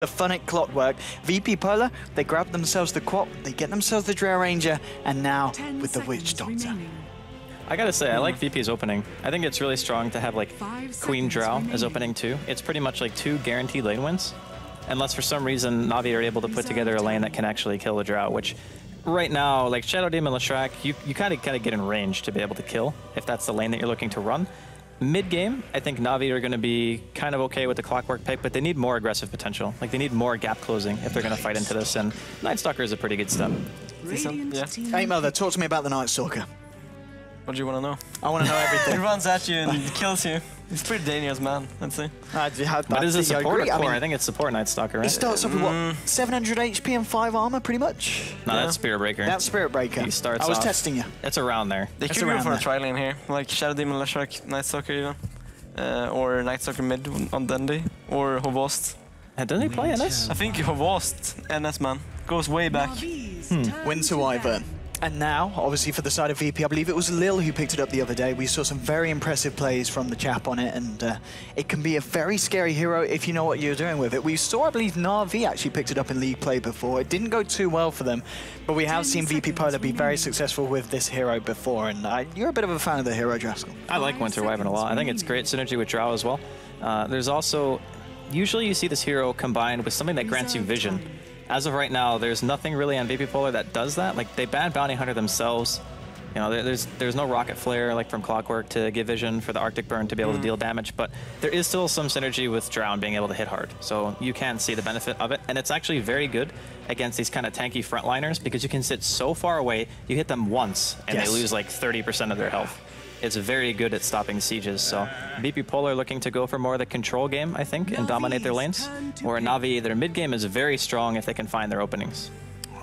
The Funnic Clockwork. VP Polar, they grab themselves the Quap, they get themselves the Drow Ranger, and now with the Witch Doctor. I gotta say, I like VP's opening. I think it's really strong to have like Queen Drow as opening too. It's pretty much like 2 guaranteed lane wins. Unless for some reason Na'Vi are able to put together a lane that can actually kill the Drow, which right now, like Shadow Demon Leshrac, you kind of get in range to be able to kill if that's the lane that you're looking to run. Mid-game, I think Na'Vi are going to be kind of okay with the Clockwork pick, but they need more aggressive potential. Like, they need more gap closing if they're going to fight into this, and Night Stalker is a pretty good step. Yeah. Hey, Mother, talk to me about the Night Stalker. What do you want to know? I want to know everything. He runs at you and kills you. He's pretty dangerous, man, I'd say. But is it support or core? I think it's support Night Stalker, right? He starts off with what, 700 HP and 5 armor, pretty much? No, that's Spirit Breaker. That's Spirit Breaker. He starts I was off, testing you. It's around there. They could go for a tri-lane here, like Shadow Demon Leshrac, Night Stalker even. Or Night Stalker mid on Dundee, or Hovost. Didn't he play NS? I think Hovost, NS man, goes way back. Winter Wyvern. And now, obviously for the side of VP, I believe it was Lil who picked it up the other day. We saw some very impressive plays from the chap on it, and it can be a very scary hero if you know what you're doing with it. We saw, I believe, Na'Vi actually picked it up in League play before. It didn't go too well for them, but we have seen VP Polar be very successful with this hero before, and you're a bit of a fan of the hero, Draskell. I like Winter Wyvern a lot. I think it's great synergy with Drow as well. There's also, usually you see this hero combined with something that grants you vision. As of right now, there's nothing really on VP Polar that does that. Like, they banned Bounty Hunter themselves. You know, there's no Rocket Flare like from Clockwork to give vision for the Arctic Burn to be able to deal damage, but there is still some synergy with Drow and being able to hit hard. So you can see the benefit of it, and it's actually very good against these kind of tanky frontliners because you can sit so far away, you hit them once, and they lose like 30% of their health. It's very good at stopping sieges, so VP Polar looking to go for more of the control game, I think, and dominate their lanes. Or Na'Vi, their mid game is very strong if they can find their openings.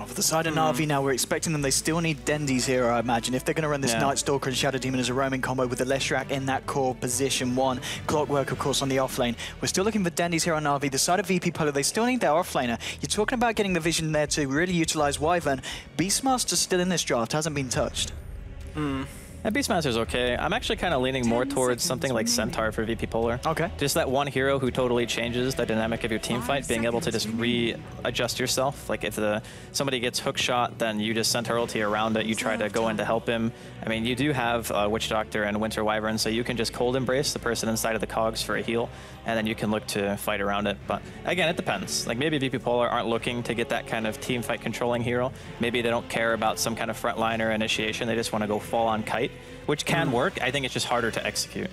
For the side of Na'Vi now, we're expecting them, they still need Dendy's here, I imagine. If they're going to run this Night Stalker and Shadow Demon as a roaming combo with the Leshrac in that core position 1, Clockwork, of course, on the offlane. We're still looking for Dendy's here on Na'Vi. The side of VP Polar, they still need their offlaner. You're talking about getting the vision there to really utilize Wyvern. Beastmaster's still in this draft, hasn't been touched. Yeah, Beastmaster's okay. I'm actually kind of leaning more towards something like Centaur for VP Polar. Okay. Just that one hero who totally changes the dynamic of your team fight, being able to just readjust yourself. Like if somebody gets hook shot, then you just Centaur ulti around it, you try to go in to help him. I mean, you do have Witch Doctor and Winter Wyvern, so you can just cold embrace the person inside of the cogs for a heal, and then you can look to fight around it. But again, it depends. Like maybe VP Polar aren't looking to get that kind of team fight controlling hero. Maybe they don't care about some kind of frontliner initiation. They just want to go full on kite, which can work. I think it's just harder to execute.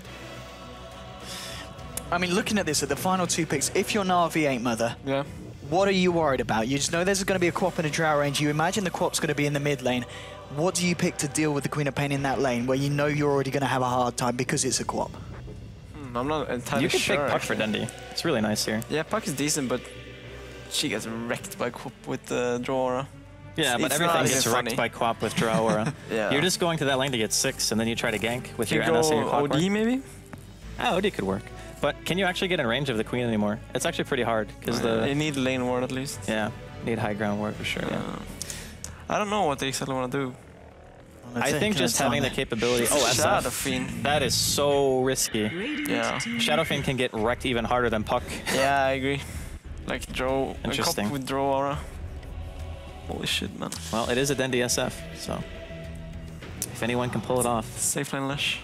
I mean, looking at this, at the final 2 picks, if you're Na'Vi ain't Mother, what are you worried about? You just know there's going to be a Quap and a Drow range. You imagine the Quap's going to be in the mid lane. What do you pick to deal with the Queen of Pain in that lane where you know you're already going to have a hard time because it's a Quap? I'm not entirely sure. You can pick Puck for Dendy. It's really nice here. Yeah, Puck is decent, but she gets wrecked by Quap with the Draw Aura. Yeah, but everything gets wrecked by Quap with Drow Aura. You're just going to that lane to get 6, and then you try to gank with your NS and your Clockwork. OD maybe? OD could work. But can you actually get in range of the Queen anymore? It's actually pretty hard, because you need lane ward at least. Yeah, need high ground ward for sure. I don't know what they exactly want to do. I think just having the capability... Oh, Shadow Fiend. That is so risky. Yeah. Shadow Fiend can get wrecked even harder than Puck. Yeah, I agree. Like draw... Interesting. With Draw Aura. Holy shit, man. Well, it is a Dendy SF, so... If anyone can pull it off. Safe lane Lesh.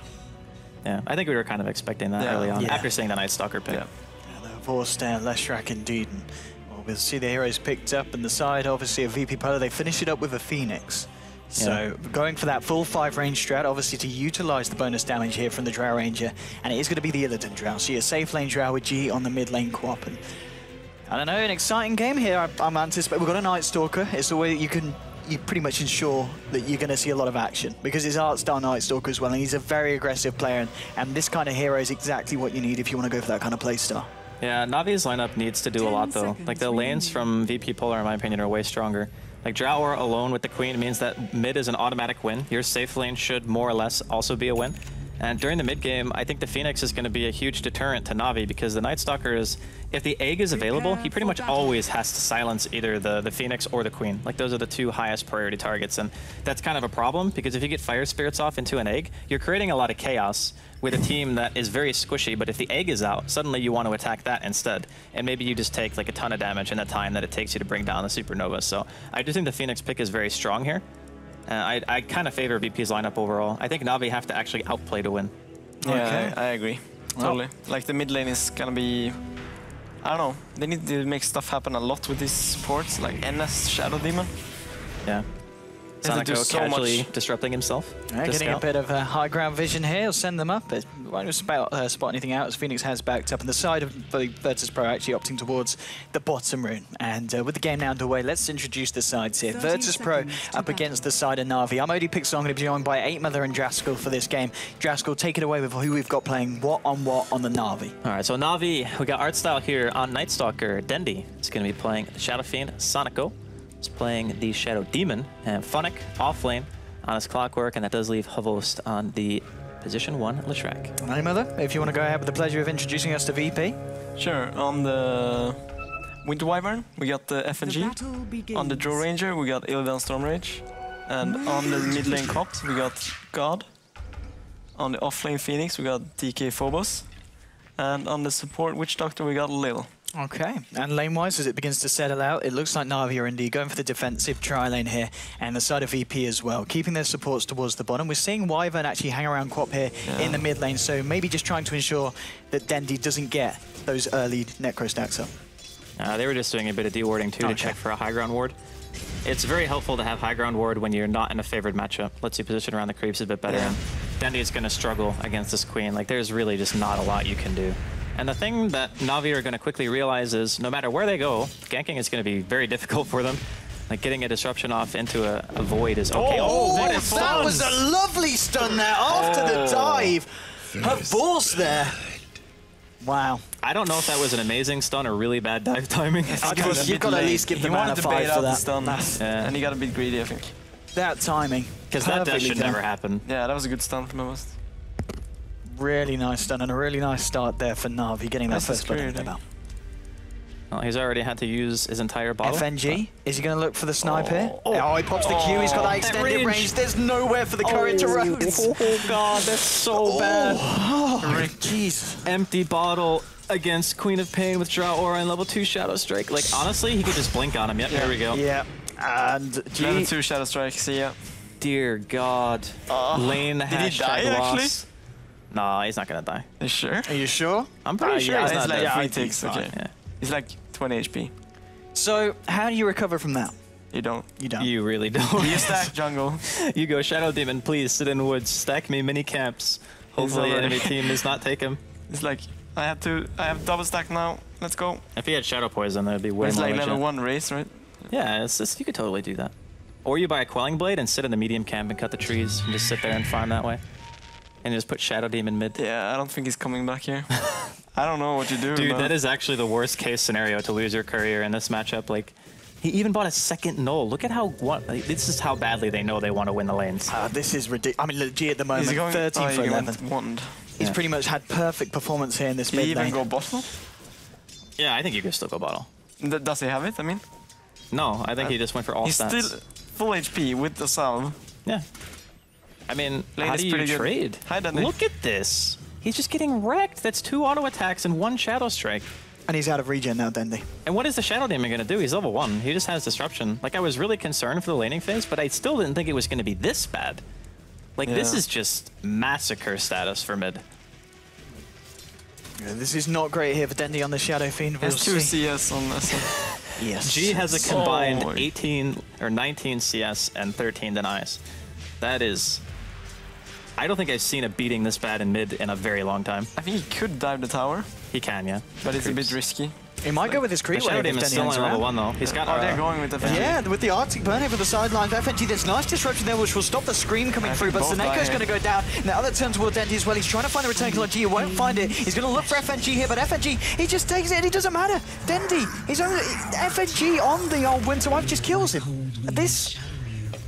Yeah, I think we were kind of expecting that early on, after seeing the Night Stalker pick. The Vorst and Leshrac indeed. And, well, we'll see the heroes picked up, and the side, obviously, of VP Polar, they finish it up with a Phoenix. So going for that full 5 range strat, obviously to utilize the bonus damage here from the Drow Ranger, and it is going to be the Illidan Drow. So you're safe lane Drow with G on the mid lane Quap. And I don't know, an exciting game here. I'm anticipating. We've got a Night Stalker. It's the way you pretty much ensure that you're going to see a lot of action because it's Art Star Night Stalker as well, and he's a very aggressive player. And this kind of hero is exactly what you need if you want to go for that kind of play style. Yeah, Navi's lineup needs to do a lot though. Like the lanes from VP Polar, in my opinion, are way stronger. Like Drow Aura alone with the Queen means that mid is an automatic win. Your safe lane should more or less also be a win. And during the mid game, I think the Phoenix is going to be a huge deterrent to Na'Vi because the Night Stalker is, if the egg is available, he pretty much always has to silence either the Phoenix or the Queen. Like those are the two highest priority targets, and that's kind of a problem because if you get Fire Spirits off into an egg, you're creating a lot of chaos with a team that is very squishy, but if the egg is out, suddenly you want to attack that instead. And maybe you just take like a ton of damage in the time that it takes you to bring down the Supernova. So I do think the Phoenix pick is very strong here. I kind of favor VP's lineup overall. I think Na'Vi have to actually outplay to win. Yeah, Okay. I agree. Totally. Like the mid lane is gonna be, I don't know, they need to make stuff happen a lot with these supports, like NS Shadow Demon. Yeah. They have to do Sonico so casually much. disrupting himself. Getting a bit of high ground vision here. He'll send them up. It won't spot anything out as Phoenix has backed up. And the side of the Virtus.Pro actually opting towards the bottom rune. And with the game now underway, let's introduce the sides here. Virtus.Pro up against the side of Na'Vi. I'm ODPixel. I'm going to be joined by 8mother and Draskell for this game. Draskell, take it away with who we've got playing what on the Na'Vi. All right, so Na'Vi, we got art style here on Night Stalker. Dendi is going to be playing the Shadow Fiend. Sonico is playing the Shadow Demon. And Funnick off lane on his Clockwork, and that does leave Havost on the position 1 Leshrac. 8mother, if you want to go ahead with the pleasure of introducing us to VP. Sure, on the Winter Wyvern, we got the FNG. On the Draw Ranger, we got Illidan Stormrage. And on the mid lane Cop, we got God. On the off lane Phoenix, we got DK Phobos. And on the support Witch Doctor, we got Lil. Okay, and lane-wise, as it begins to settle out, it looks like Na'Vi are indeed going for the defensive tri-lane here, and the side of VP as well, keeping their supports towards the bottom. We're seeing Wyvern actually hang around Quap here in the mid lane, so maybe just trying to ensure that Dendi doesn't get those early Necro stacks up. They were just doing a bit of dewarding too to check for a high ground ward. It's very helpful to have high ground ward when you're not in a favored matchup. Lets you position around the creeps a bit better. And Dendi is going to struggle against this Queen. Like, there's really just not a lot you can do. And the thing that Na'Vi are going to quickly realize is no matter where they go, ganking is going to be very difficult for them. Like, getting a disruption off into a void is okay. That was a lovely stun there after the dive. Her force there. Wow. I don't know if that was an amazing stun or really bad dive timing. You've got to at least give the man a 5 for that. Stun. And he got a bit greedy, I think. That timing. Because that should never happen. Yeah, that was a good stun from Havost. Really nice stun and a really nice start there for Na'Vi, getting that first blood under the belt. Well, he's already had to use his entire bottle. FNG, is he going to look for the snipe here? Oh, he pops the Q, he's got that extended range. There's nowhere for the courier to run. Oh god, that's so bad. Oh, jeez. Empty bottle against Queen of Pain with Draw Aura and level 2 Shadow Strike. Like, honestly, he could just blink on him. Yep, here we go. Yeah, and Level 2 Shadow Strike, see ya. Dear god. Lane Did he die, loss. Nah, he's not gonna die. Are you sure? Are you sure? I'm pretty sure he's it's not like dead. 3 he's ticks, fine. okay. Yeah. He's like 20 HP. So, how do you recover from that? You don't. You don't. You really don't. You stack jungle. You go, Shadow Demon, please sit in woods, stack me mini camps. Hopefully already- enemy team does not take him. It's like, I have double stack now. Let's go. If he had Shadow Poison, that'd be way It's more like legit. level 1 race, right? Yeah, you could totally do that. Or you buy a Quelling Blade and sit in the medium camp and cut the trees and just sit there and farm that way. And just put Shadow Demon mid. Yeah, I don't think he's coming back here. I don't know what you do. Dude, man. that is actually the worst case scenario to lose your courier in this matchup. Like, he even bought a second null. Look at how this is how badly they know they want to win the lanes. This is ridiculous. I mean, legit at the moment, He's going 13 for 11. Wand. He's pretty much had perfect performance here in this Did he mid even lane. go bottom? Yeah, I think you could still go bottle. Does he have it? I mean, No, I think he just went for all he's stats. still full HP with the salve. Yeah. I mean, Lane how is do you pretty good. trade? Hi, Danny. Look at this. He's just getting wrecked. That's 2 auto attacks and 1 Shadow Strike. And he's out of regen now, Dendi. And what is the Shadow Demon going to do? He's level 1. He just has Disruption. Like, I was really concerned for the laning phase, but I still didn't think it was going to be this bad. Like, this is just massacre status for mid. Yeah, this is not great here for Dendi on the Shadow Fiend. He has 2 CS on this. Yes. G has a combined Oh. 18 or 19 CS and 13 denies. That is... I don't think I've seen a beating this bad in mid in a very long time. I think he could dive the tower, He can, yeah. but it's a Creeps. bit risky. He might go with his The creep Shadow wave if Demon's Dendi still hangs on level around. 1 though. He's got... Oh, they're going with the FNG. Yeah, with the Arctic burn over the sidelines, FNG, there's nice disruption there which will stop the scream coming through, but both Seneco's die going to go down. The other turn toward Dendi as well. He's trying to find a return to G, he won't find it. He's going to look for FNG here, but FNG, he just takes it and it doesn't matter. Dendi, he's only FNG on the old Winter Wife just kills him. This,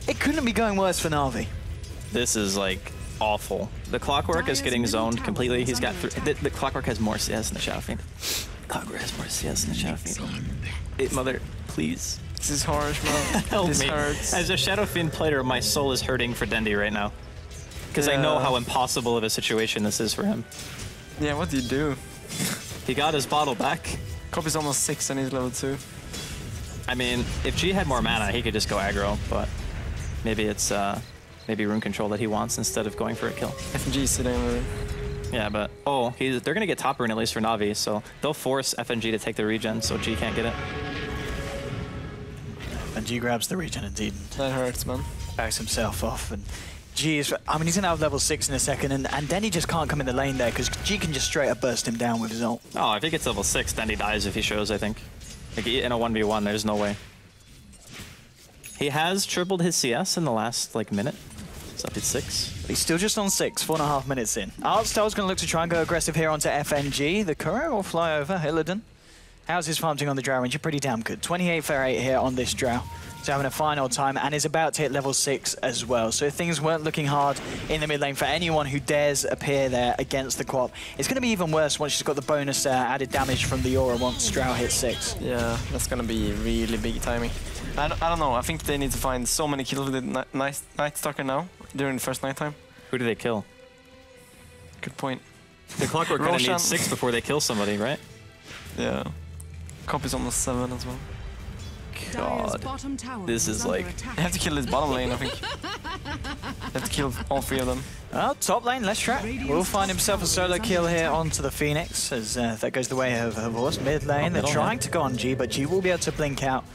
it couldn't be going worse for Na'Vi. This is like awful. The Clockwork is getting zoned completely. He's got the Clockwork has more CS than the Shadow Fiend. Clockwork has more CS than the Shadow Fiend. Mother, please. This is harsh, man. Help this me. hurts. As a Shadow Fiend player, my soul is hurting for Dendi right now. Because I know how impossible of a situation this is for him. Yeah, what do you do? He got his bottle back. Copy's almost 6 and he's level 2. I mean, if G had more mana, he could just go aggro, but maybe it's maybe rune control that he wants instead of going for a kill. FNG sitting there. Yeah, but they're gonna get top rune at least for Na'Vi, so they'll force FNG to take the regen, so G can't get it. And G grabs the regen indeed. That hurts, man. Backs himself off, and G is, I mean, he's gonna have level 6 in a second, and Dendy just can't come in the lane there because G can just straight up burst him down with his ult. Oh, if he gets level 6, Dendy dies if he shows, I think. Like, in a 1v1, there's no way. He has tripled his CS in the last, like, minute. It's up to 6. But he's still just on 6, 4.5 minutes in. Artstyle's gonna look to try and go aggressive here onto FNG. The courier will fly over, Illidan. How's his farm doing on the Drow range? Pretty damn good. 28 for 8 here on this Drow. He's having a final time and is about to hit level 6 as well. So things weren't looking hard in the mid lane for anyone who dares appear there against the Quap. It's going to be even worse once she's got the bonus added damage from the Aura once Drow hits 6. Yeah, that's going to be really big timing. I don't know. I think they need to find so many kills with the Night Stalker now during the first nighttime. Who do they kill? Good point. The Clockwork kind of needs 6 before they kill somebody, right? Yeah. Copy's almost 7 as well. God, this is like... You have to kill this bottom lane, I think. You have to kill all 3 of them. Well, top lane, let's try. Will find himself a solo kill here onto the Phoenix as that goes the way of Horse. Mid lane, they're trying to go on G, but G will be able to blink out.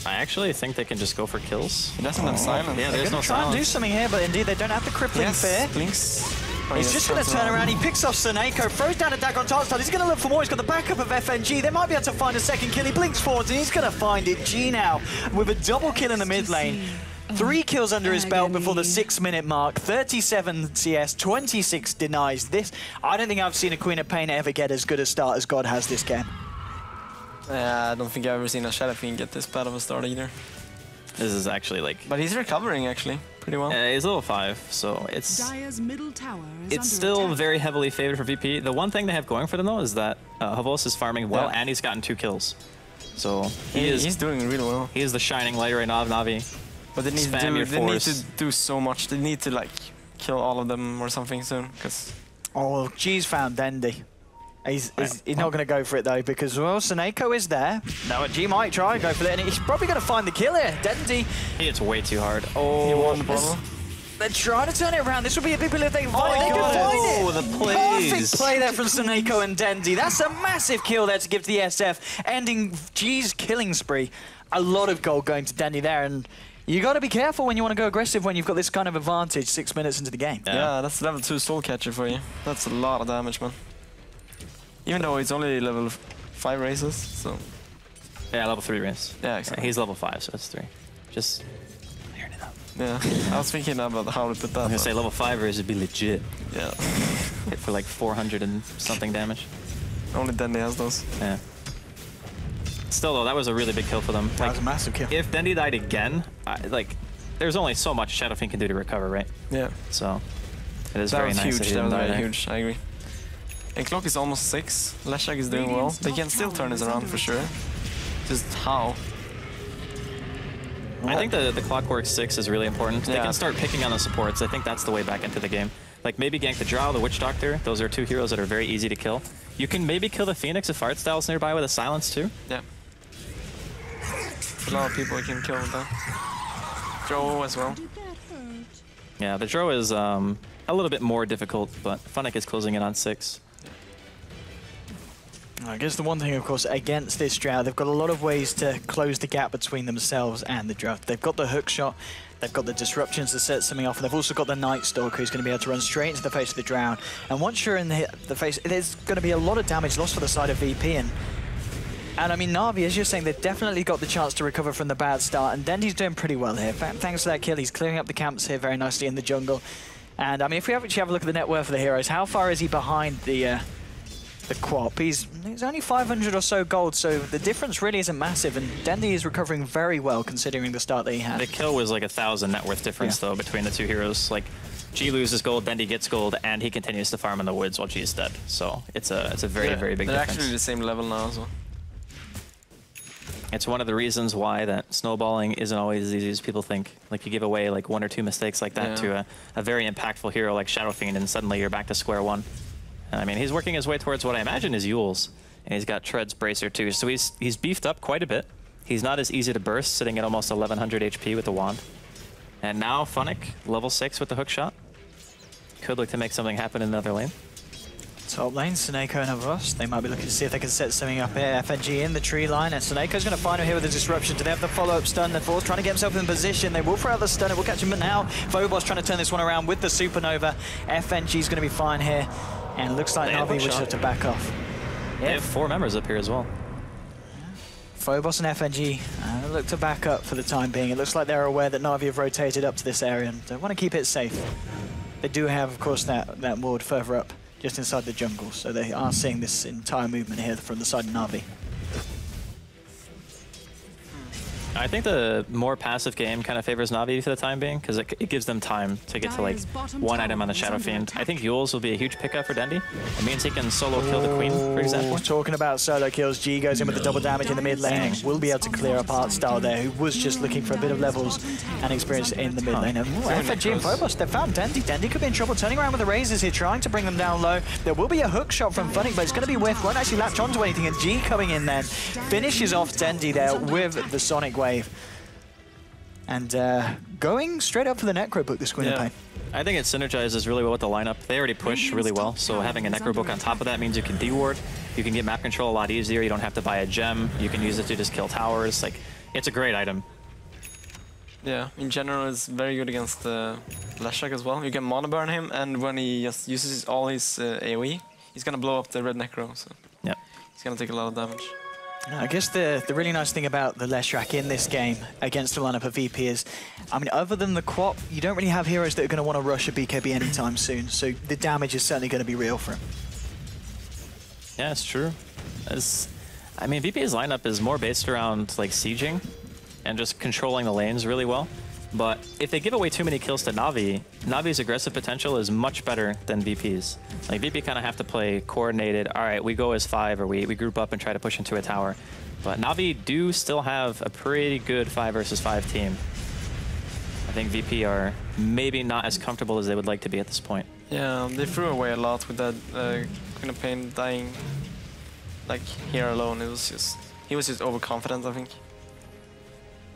I actually think they can just go for kills. He doesn't have silence. Yeah, there's no try silence. and do something here, but indeed they don't have the crippling fear. Blinks. He's just going to turn around, he picks off Suneko, throws down a dagger on Tarstad, he's going to look for more, he's got the backup of FNG, they might be able to find a second kill, he blinks forwards and he's going to find it. G now with a double kill in the mid lane. 3 kills under his belt before the 6-minute mark, 37 CS, 26 denies. This, I don't think I've seen a Queen of Pain ever get as good a start as God has this game. I don't think I've ever seen a Shadow Fiend get this bad of a start either. This is actually like... But he's recovering actually, pretty well. He's level 5, so it's still very heavily favored for VP. The one thing they have going for them though is that Havos is farming well and he's gotten 2 kills. So he's doing really well. He is the shining light right now of Na'Vi. But they need to do so much. They need to like kill all of them or something soon. Cause G's found Dendy. He's not going to go for it though because well, Suneko is there. Now G might try and go for it, and he's probably going to find the kill here. Dendy. He hits way too hard. He won the bottle. They're trying to turn it around. This would be a big if they can find it. They can find it. Oh, the plays. Perfect play there from Suneko and Dendy. That's a massive kill there to give to the SF, ending G's killing spree. A lot of gold going to Dendy there, and you got to be careful when you want to go aggressive when you've got this kind of advantage 6 minutes into the game. Yeah, that's level 2 soul catcher for you. That's a lot of damage, man. Even though it's only level 5 races, so... Yeah, level 3 race. Yeah, exactly. He's level 5, so that's 3. Just clearing it up. Yeah, I was thinking about how to put that. I was gonna say level 5 race would be legit. Yeah. Hit for like 400 and something damage. Only Dendy has those. Yeah. Still though, that was a really big kill for them. That was a massive kill. If Dendy died again, there's only so much Shadow Fiend can do to recover, right? Yeah. So it is very nice. That was very huge. I agree. And clock is almost 6. Leshak is doing well. They can still turn this around for sure. Just how? I think the Clockwork 6 is really important. They can start picking on the supports. I think that's the way back into the game. Like maybe gank the Drow, the Witch Doctor. Those are 2 heroes that are very easy to kill. You can maybe kill the Phoenix if Artstyle's nearby with a silence too. Yeah. A lot of people can kill with that. Drow as well. Yeah, the Drow is a little bit more difficult, but Funnick is closing in on 6. I guess the one thing, of course, against this Drow, they've got a lot of ways to close the gap between themselves and the Drow. They've got the hook shot, they've got the disruptions to set something off, and they've also got the Night Stalker who's going to be able to run straight into the face of the Drow. And once you're in the face, there's going to be a lot of damage lost for the side of VP. And I mean, Na'Vi, as you're saying, they've definitely got the chance to recover from the bad start, and Dendy's doing pretty well here. Thanks to that kill, he's clearing up the camps here very nicely in the jungle. And I mean, if we actually have a look at the net worth of the heroes, how far is he behind the Quap? He's only 500 or so gold, so the difference really isn't massive, and Dendy is recovering very well considering the start that he had. The kill was like 1,000 net worth difference though between the 2 heroes. Like G loses gold, Dendi gets gold, and he continues to farm in the woods while G is dead. So it's a very, very big they're difference. Actually the same level now as well. It's one of the reasons why that snowballing isn't always as easy as people think. Like, you give away like 1 or 2 mistakes like that to a very impactful hero like Shadow Fiend, and suddenly you're back to square one. I mean, he's working his way towards what I imagine is Yule's, and he's got Tread's Bracer too, so he's beefed up quite a bit. He's not as easy to burst, sitting at almost 1100 HP with the wand. And now Funnick, level 6 with the hook shot. Could look to make something happen in another lane. Top lane, Seneko and Havos. They might be looking to see if they can set something up here. FNG in the tree line, and Seneko's going to find him here with a disruption. Do they have the follow-up stun? The Force trying to get himself in position. They will throw out the stun. It will catch him, but now Phobos trying to turn this one around with the Supernova. FNG's going to be fine here, and it looks like Navi will just have to back off. They have 4 members up here as well. Phobos and FNG look to back up for the time being. It looks like they're aware that Navi have rotated up to this area and want to keep it safe. They do have, of course, that ward further up, just inside the jungle, so they are seeing this entire movement here from the side of Navi. I think the more passive game kind of favors Navi for the time being, because it gives them time to get to like 1 item on the Shadow Fiend. I think Yule's will be a huge pickup for Dendi. It means he can solo kill the Queen, for example. Talking about solo kills, G goes in with the double damage in the mid lane. Will be able to clear up Artstyle there, who was just looking for a bit of levels and experience in the mid lane. And FNG and Phobos, they found Dendi. Dendi could be in trouble, turning around with the razors here, trying to bring them down low. There will be a hook shot from Funnick, but it's going to be whiffed. Won't actually latch onto anything, and G coming in then finishes off Dendi there with the Sonic Wave. And going straight up for the Necro Book, this Queen of Pain. I think it synergizes really well with the lineup. They already push really well, so having a Necro Book on top of that means you can deward. You can get map control a lot easier. You don't have to buy a gem. You can use it to just kill towers. Like, it's a great item. Yeah, in general, it's very good against Leshrac as well. You can mono burn him, and when he just uses all his AoE, he's gonna blow up the red Necro. So yeah, he's gonna take a lot of damage. I guess the really nice thing about the Leshrac in this game against the lineup of VP is, I mean, other than the Quap, you don't really have heroes that are going to want to rush a BKB anytime soon, so the damage is certainly going to be real for him. Yeah, it's true. I mean, VP's lineup is more based around like sieging and just controlling the lanes really well. But if they give away too many kills to Navi, Navi's aggressive potential is much better than VP's. Like, VP kind of have to play coordinated. All right, we go as 5, or we group up and try to push into a tower. But Navi do still have a pretty good 5 versus 5 team. I think VP are maybe not as comfortable as they would like to be at this point. Yeah, they threw away a lot with that Queen of Pain dying. Like, here alone, he was just overconfident, I think.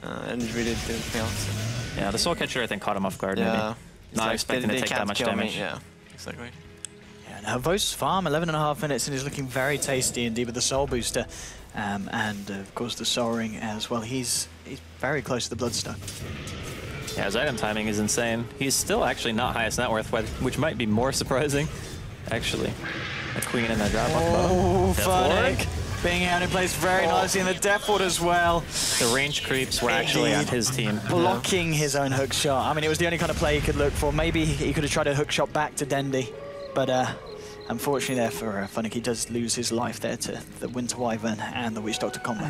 And it really didn't pay off. Yeah, the Soul Catcher, I think, caught him off guard, maybe. Not like expecting to take that much damage. Yeah, exactly. Yeah, now Havos farm, 11.5 minutes, and is looking very tasty indeed with the Soul Booster. And, of course, the Soaring as well. He's very close to the Bloodstone. Yeah, his item timing is insane. He's still actually not highest net worth, which might be more surprising, actually. A Queen and a drop off Oh, Funnick being out in place very nicely, and the Death Ward as well. The range creeps were actually on his team. Blocking his own hook shot. I mean, it was the only kind of play he could look for. Maybe he could have tried a hook shot back to Dendi, but unfortunately there for Funnick, he does lose his life there to the Winter Wyvern and the Witch Doctor combo.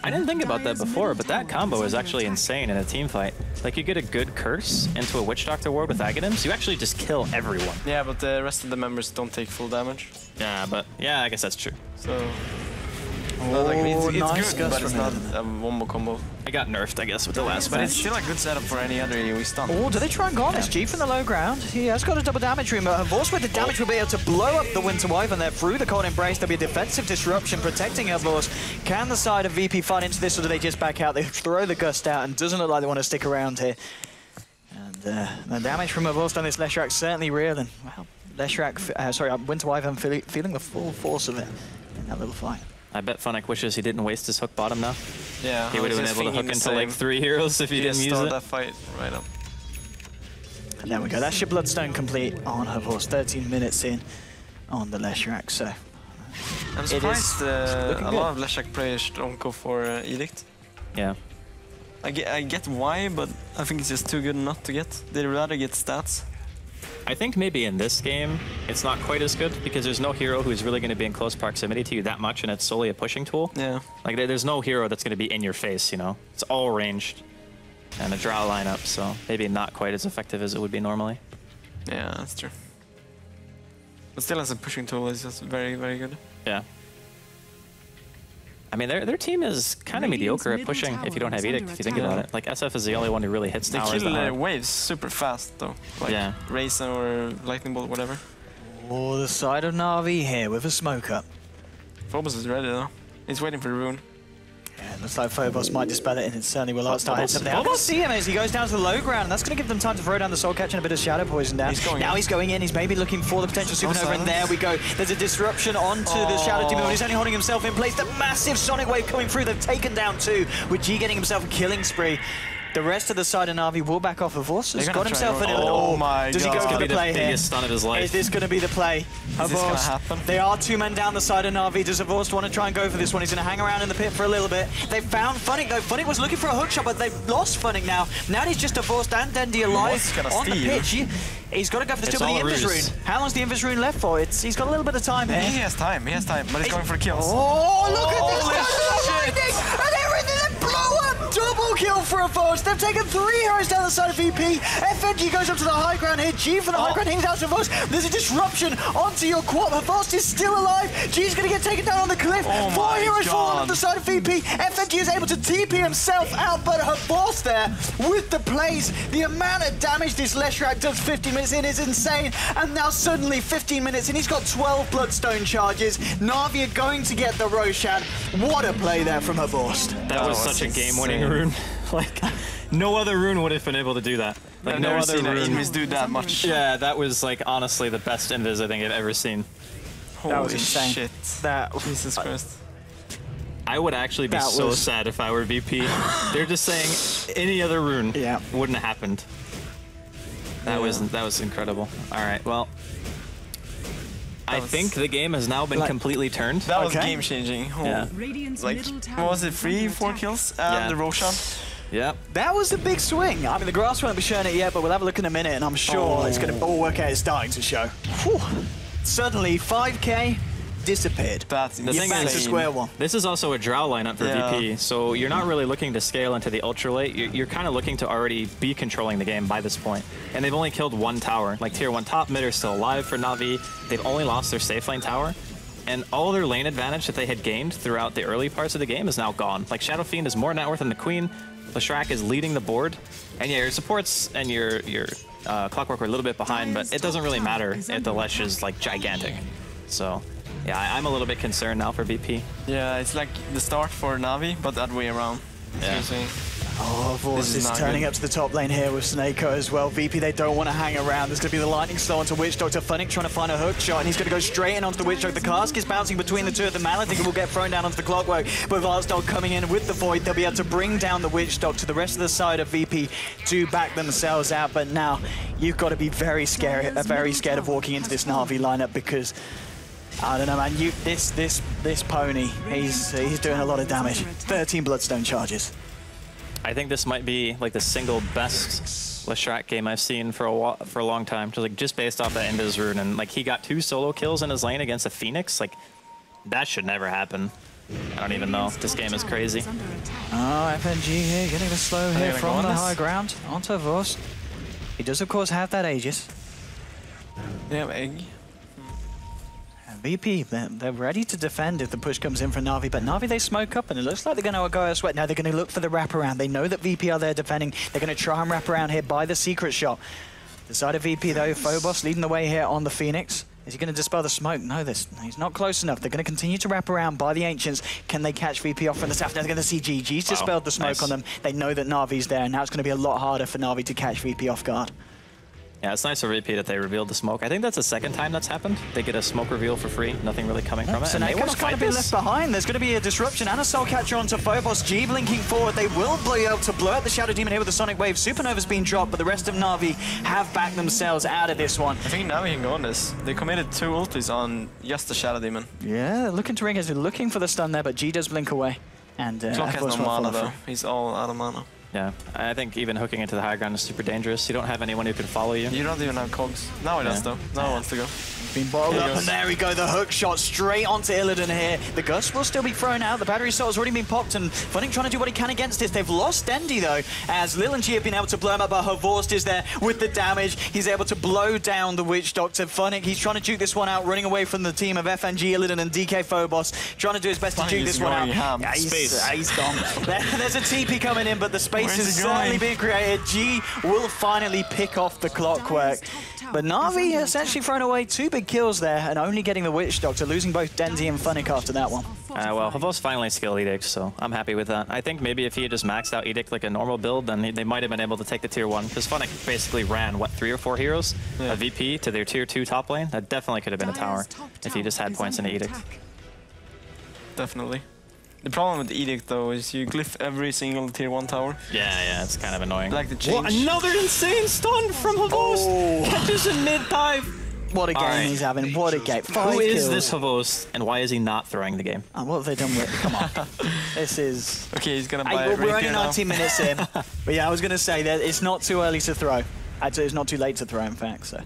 I didn't think about that before, but that combo is actually insane in a team fight. Like, you get a good curse into a Witch Doctor ward with Aghanims, you actually just kill everyone. Yeah, but the rest of the members don't take full damage. Yeah, but yeah, I guess that's true. So like, it's nice good, but it's not a wombo combo. I got nerfed, I guess, with the last But match. it's still a good setup for any other AoE stun. Oh, do they try and go on? It's G from the low ground. He has got a double damage room. Havos with the damage will be able to blow up the Winter Wyvern there through the Cold Embrace. There'll be a defensive disruption protecting Havos. Can the side of VP fight into this, or do they just back out? They throw the Gust out, and doesn't look like they want to stick around here. And the damage from Havos on this Leshrac certainly real. And well, Leshrac, Winter Wyvern feeling the full force of it in that little fight. I bet Funnick wishes he didn't waste his hook bottom now. Yeah, he would have been able to hook into like 3 heroes if he didn't use it. that fight right up. And there we go. That's your Bloodstone complete on Havos. 13 minutes in on the Leshrac. So I'm surprised a lot of Leshrac players don't go for Edict. Yeah. I get why, but I think it's just too good not to get. They'd rather get stats. I think maybe in this game, it's not quite as good because there's no hero who's really going to be in close proximity to you that much, and it's solely a pushing tool. Yeah. Like, there's no hero that's going to be in your face, you know? It's all ranged and a drow lineup, so maybe not quite as effective as it would be normally. Yeah, that's true. But still, as a pushing tool, it's just very, very good. Yeah. I mean, their team is kind of mediocre at pushing if you don't have Edict, if you think about it. Like, SF is the only one who really hits towers. They kill waves super fast, though. Like Raise or Lightning Bolt, whatever. Oh, the side of Na'Vi here with a smoke up. Phobos is ready, though. He's waiting for the rune. Yeah, looks like Phobos might dispel it, and it certainly will start hitting something. I can see him as he goes down to the low ground, and that's going to give them time to throw down the Soul Catcher and a bit of Shadow Poison down. He's going in, he's maybe looking for the potential Supernova, and there we go. There's a disruption onto the Shadow Demon, but he's only holding himself in place. The massive Sonic Wave coming through, they've taken down 2, with G getting himself a killing spree. The rest of the side of Na'Vi will back off of Vorce. He's got himself in it. Oh my god. Does he go for the play here? Biggest stun of his life. Is this going to be the play? Is this going to happen? They are 2 men down the side of Na'Vi. Does Vorce want to try and go for this one? He's going to hang around in the pit for a little bit. They found Funnick though. Funnick was looking for a hookshot, but they've lost Funnick now. Now he's just a Vorce and Dendi alive on the pitch. He's got to go for the steal with the Invis Rune. How long's the Invis Rune left for? He's got a little bit of time here. He has time, but he's going for kills. Oh, look at this! And everything that blow up! Double kill for a Vorce. They've taken 3 heroes down the side of VP. FNG goes up to the high ground here. G for the high ground, he's out to Vorce. There's a disruption onto your quad. Vorce is still alive. G's going to get taken down on the cliff. 4 heroes falling on the side of VP. FNG is able to TP himself out, but her boss there with the plays. The amount of damage this Leshrac does 15 minutes in is insane. And now suddenly 15 minutes in, he's got 12 Bloodstone charges. Na'Vi are going to get the Roshan. What a play there from her boss. That was such a game-winning rune. Like, no other rune would have been able to do that. Like, no other Invis do that much. Yeah, that was, like, honestly the best Invis I think I've ever seen. Holy shit. Jesus Christ. I would actually be so sad if I were VP. They're just saying any other rune wouldn't have happened. That was incredible. All right, well, I think the game has now been completely turned. That was game changing. Yeah. Like, what was it? 3-4 kills and the Roshan. Yeah. That was a big swing. I mean, the grass won't be showing it yet, but we'll have a look in a minute, and I'm sure it's going to all work out. It's starting to show. Whew. Suddenly, 5K disappeared. That's the thing back to square one. This is also a drow lineup for VP, so you're not really looking to scale into the ultra late. You're kind of looking to already be controlling the game by this point. And they've only killed 1 tower. Like tier 1 top mid are still alive for Na'Vi. They've only lost their safe lane tower. And all their lane advantage that they had gained throughout the early parts of the game is now gone. Like Shadow Fiend is more net worth than the Queen. Leshrac is leading the board. And yeah, your supports and your Clockwork are a little bit behind, but it doesn't really matter if the Lesh is like gigantic. So yeah, I'm a little bit concerned now for VP. Yeah, it's like the start for Na'Vi, but that way around. Yeah. Oh, Vorce is turning up to the top lane here with Snako as well. VP, they don't want to hang around. There's going to be the lightning slow onto Witch Doctor. Funnick trying to find a hook shot, and he's going to go straight in onto the Witch Doctor. The cask is bouncing between the 2 of them. I think it will get thrown down onto the Clockwork. But Varsdog coming in with the Void, they'll be able to bring down the Witch Doctor. The rest of the side of VP do back themselves out, but now you've got to be very scared of walking into this Na'Vi lineup because I don't know, man. This pony, he's doing a lot of damage. 13 Bloodstone charges. I think this might be like the single best Leshrac game I've seen for a long time. Just based off that Invis rune, and like he got 2 solo kills in his lane against a Phoenix. Like that should never happen. I don't even know. This game is crazy. Oh, FNG here getting the slow here from the high ground onto Vorce. He does of course have that Aegis. They have egg. VP, they're ready to defend if the push comes in for Na'Vi, but Na'Vi, they smoke up, and it looks like they're going to go elsewhere. Now they're going to look for the wraparound. They know that VP are there defending. They're going to try and wrap around here by the secret shot. The side of VP, though, Phobos leading the way here on the Phoenix. Is he going to dispel the smoke? No, he's not close enough. They're going to continue to wrap around by the Ancients. Can they catch VP off from the south? Now they're going to see GG's dispelled the smoke on them. They know that Na'Vi's there, and now it's going to be a lot harder for Na'Vi to catch VP off guard. Yeah, it's nice for VP that they revealed the smoke. I think that's the 2nd time that's happened. They get a smoke reveal for free, nothing really coming from it. So Nako's kind of been left behind. There's going to be a disruption and a Soul Catcher onto Phobos. G blinking forward. They will be able to blow out the Shadow Demon here with the Sonic Wave. Supernova's been dropped, but the rest of Na'Vi have backed themselves out of this one. I think Na'Vi can go on this. They committed 2 ultis on just the Shadow Demon. Yeah, looking to ring as they're looking for the stun there, but G does blink away. And Clock has no mana though. He's all out of mana. Yeah, I think even hooking into the high ground is super dangerous. You don't have anyone who can follow you. You don't even have cogs. Now he does though. Now he wants to go. Been bottled up, and there we go, the hook shot straight onto Illidan here. The Gust will still be thrown out, the battery cell's already been popped, and Funnick trying to do what he can against this. They've lost Dendi though, as Lil and G have been able to blow him up, but Havorst is there with the damage. He's able to blow down the Witch Doctor. Funnick, he's trying to juke this one out, running away from the team of FNG, Illidan and DK Phobos, trying to do his best to juke this one out. Yeah, he's gone. There's a TP coming in, but the space is certainly being created. G will finally pick off the Clockwork. But Na'Vi essentially thrown away 2 big kills there and only getting the Witch Doctor, losing both Dendi and Funnick after that one. Well, Havos finally skilled Edict, so I'm happy with that. I think maybe if he had just maxed out Edict like a normal build, then they might have been able to take the tier 1. Because Funnick basically ran, what, 3 or 4 heroes? A VP to their tier 2 top lane? That definitely could have been a tower if he just had points in the Edict. Definitely. The problem with Edict, though, is you glyph every single tier 1 tower. Yeah, it's kind of annoying. Like the change. What? Another insane stun from Havos! Catches a mid-dive! What a game he's having, what a game. 5 Who is kills. this Havos, and why is he not throwing the game? What have they done with it? Come on. This is... Okay, he's gonna buy it. We're only 19 minutes in. But yeah, I was going to say that it's not too early to throw. Actually, it's not too late to throw, in fact, so...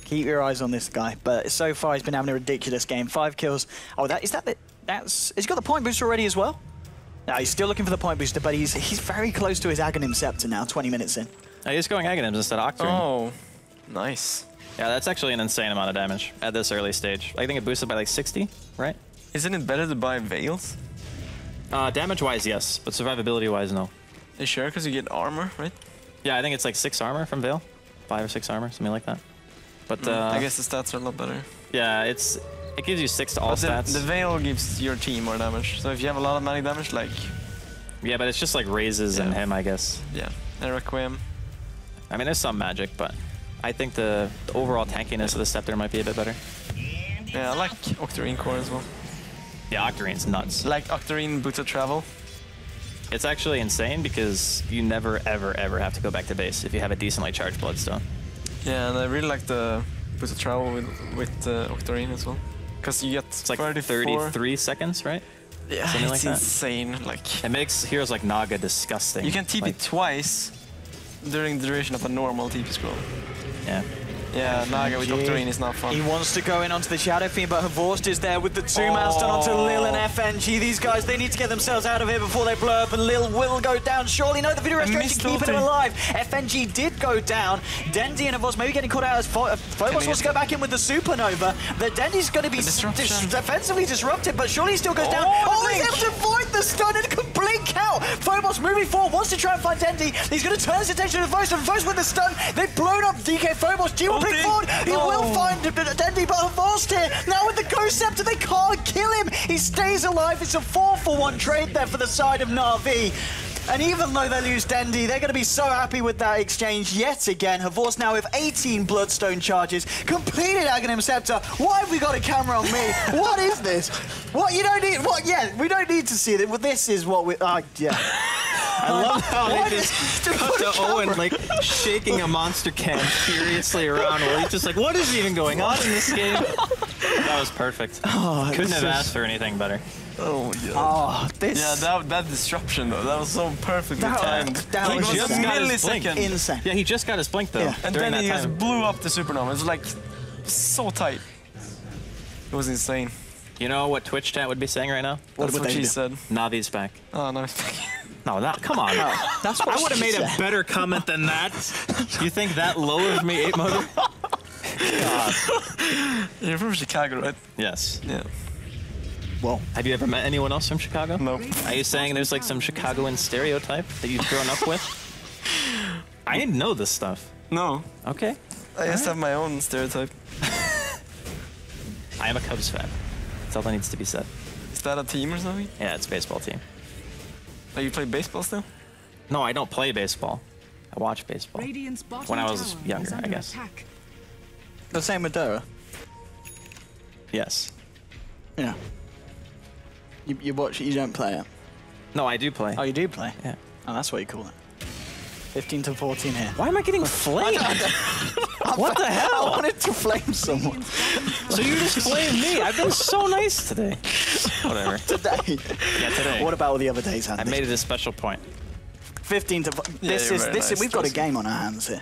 Keep your eyes on this guy. But so far, he's been having a ridiculous game. 5 kills. Oh, has he got the point booster already as well? No, he's still looking for the point booster, but he's very close to his Aghanim Scepter now, 20 minutes in. He's going Aghanims instead of Octarine. Oh, nice. Yeah, that's actually an insane amount of damage at this early stage. I think it boosted by like 60, right? Isn't it better to buy Veils? Damage-wise, yes, but survivability-wise, no. Are you sure? Because you get armor, right? Yeah, I think it's like 6 armor from Veil. 5 or 6 armor, something like that. But I guess the stats are a lot better. Yeah, it gives you 6 to all stats. The Veil gives your team more damage. So if you have a lot of magic damage, like... Yeah, but it's just like raises and him, I guess. Yeah, and Requiem. I mean, there's some magic, but I think the overall tankiness of the Scepter might be a bit better. Yeah, I like Octarine Core as well. Yeah, Octarine's nuts. Like Octarine Boots of Travel. It's actually insane because you never, ever, ever have to go back to base if you have a decently charged Bloodstone. Yeah, and I really like the Boots of Travel with Octarine as well. Because you get it's like 33 seconds, right? Yeah, something it's like insane. That. Like it makes heroes like Naga disgusting. You can TP twice during the duration of a normal TP scroll. Yeah. Yeah, Naga with Octarine is not fun. He wants to go in onto the Shadow Fiend, but Havorst is there with the 2-man stun onto Lil and FNG. These guys, they need to get themselves out of here before they blow up, and Lil will go down. Surely no, the video restoration keeping him alive. FNG did go down. Dendi and Havorst maybe getting caught out as Phobos wants to go back in with the Supernova. The Dendi's going to be defensively disrupted, but surely he still goes down. Oh, he's able to avoid the stun and complete count. Phobos moving forward, wants to try and find Dendi. He's going to turn his attention to Vost, and Vost with the stun. They've blown up DK Phobos. G will pick forward. He will find Dendi, but Havorst here. Now with the Ghost Scepter, they can't kill him. He stays alive. It's a 4-for-1 trade there for the side of Na'Vi. And even though they lose Dendi, they're going to be so happy with that exchange yet again. Havorst now with 18 Bloodstone charges, completed Aghanim Scepter. Why have we got a camera on me? What is this? What, you don't need, what, yeah, we don't need to see it. Well, this is what we, yeah. I love how they just cut to Owen like shaking a monster can furiously around while he's just like, what is even going on in this game? That was perfect. Couldn't have asked for anything better. Oh, yeah. Oh, this... Yeah, that disruption, though, that was so perfectly timed. That was just a got his millisecond. blink. Insane. Yeah, he just got his blink, though. Yeah. And then he just blew up the Supernova. It was like so tight. It was insane. You know what Twitch chat would be saying right now? That's what she said. Navi's back. Oh, no, he's back. No, come on. No, that's what I would have made a better comment than that. You think that low of me, 8 Mother? God. You're from Chicago, right? Yes. Yeah. Well, have you ever met anyone else from Chicago? No. Are you saying there's like some Chicagoan stereotype that you've grown up with? I didn't know this stuff. No. Okay. I just have my own stereotype. I am a Cubs fan. That's all that needs to be said. Is that a team or something? Yeah, it's a baseball team. Oh, you play baseball still? No, I don't play baseball. I watch baseball. When I was younger, I guess. The same with Dota. Yes. Yeah. You watch it, you don't play it. No, I do play. Oh, you do play? Yeah. Oh, that's what you call it. 15 to 14 here. Why am I getting flamed? What the hell? I wanted to flame someone. So you just flamed me. I've been so nice today. Whatever. Today? Yeah, today. What about all the other days, Andy? I made it a special point. 15 to... This is... We've got a game on our hands here.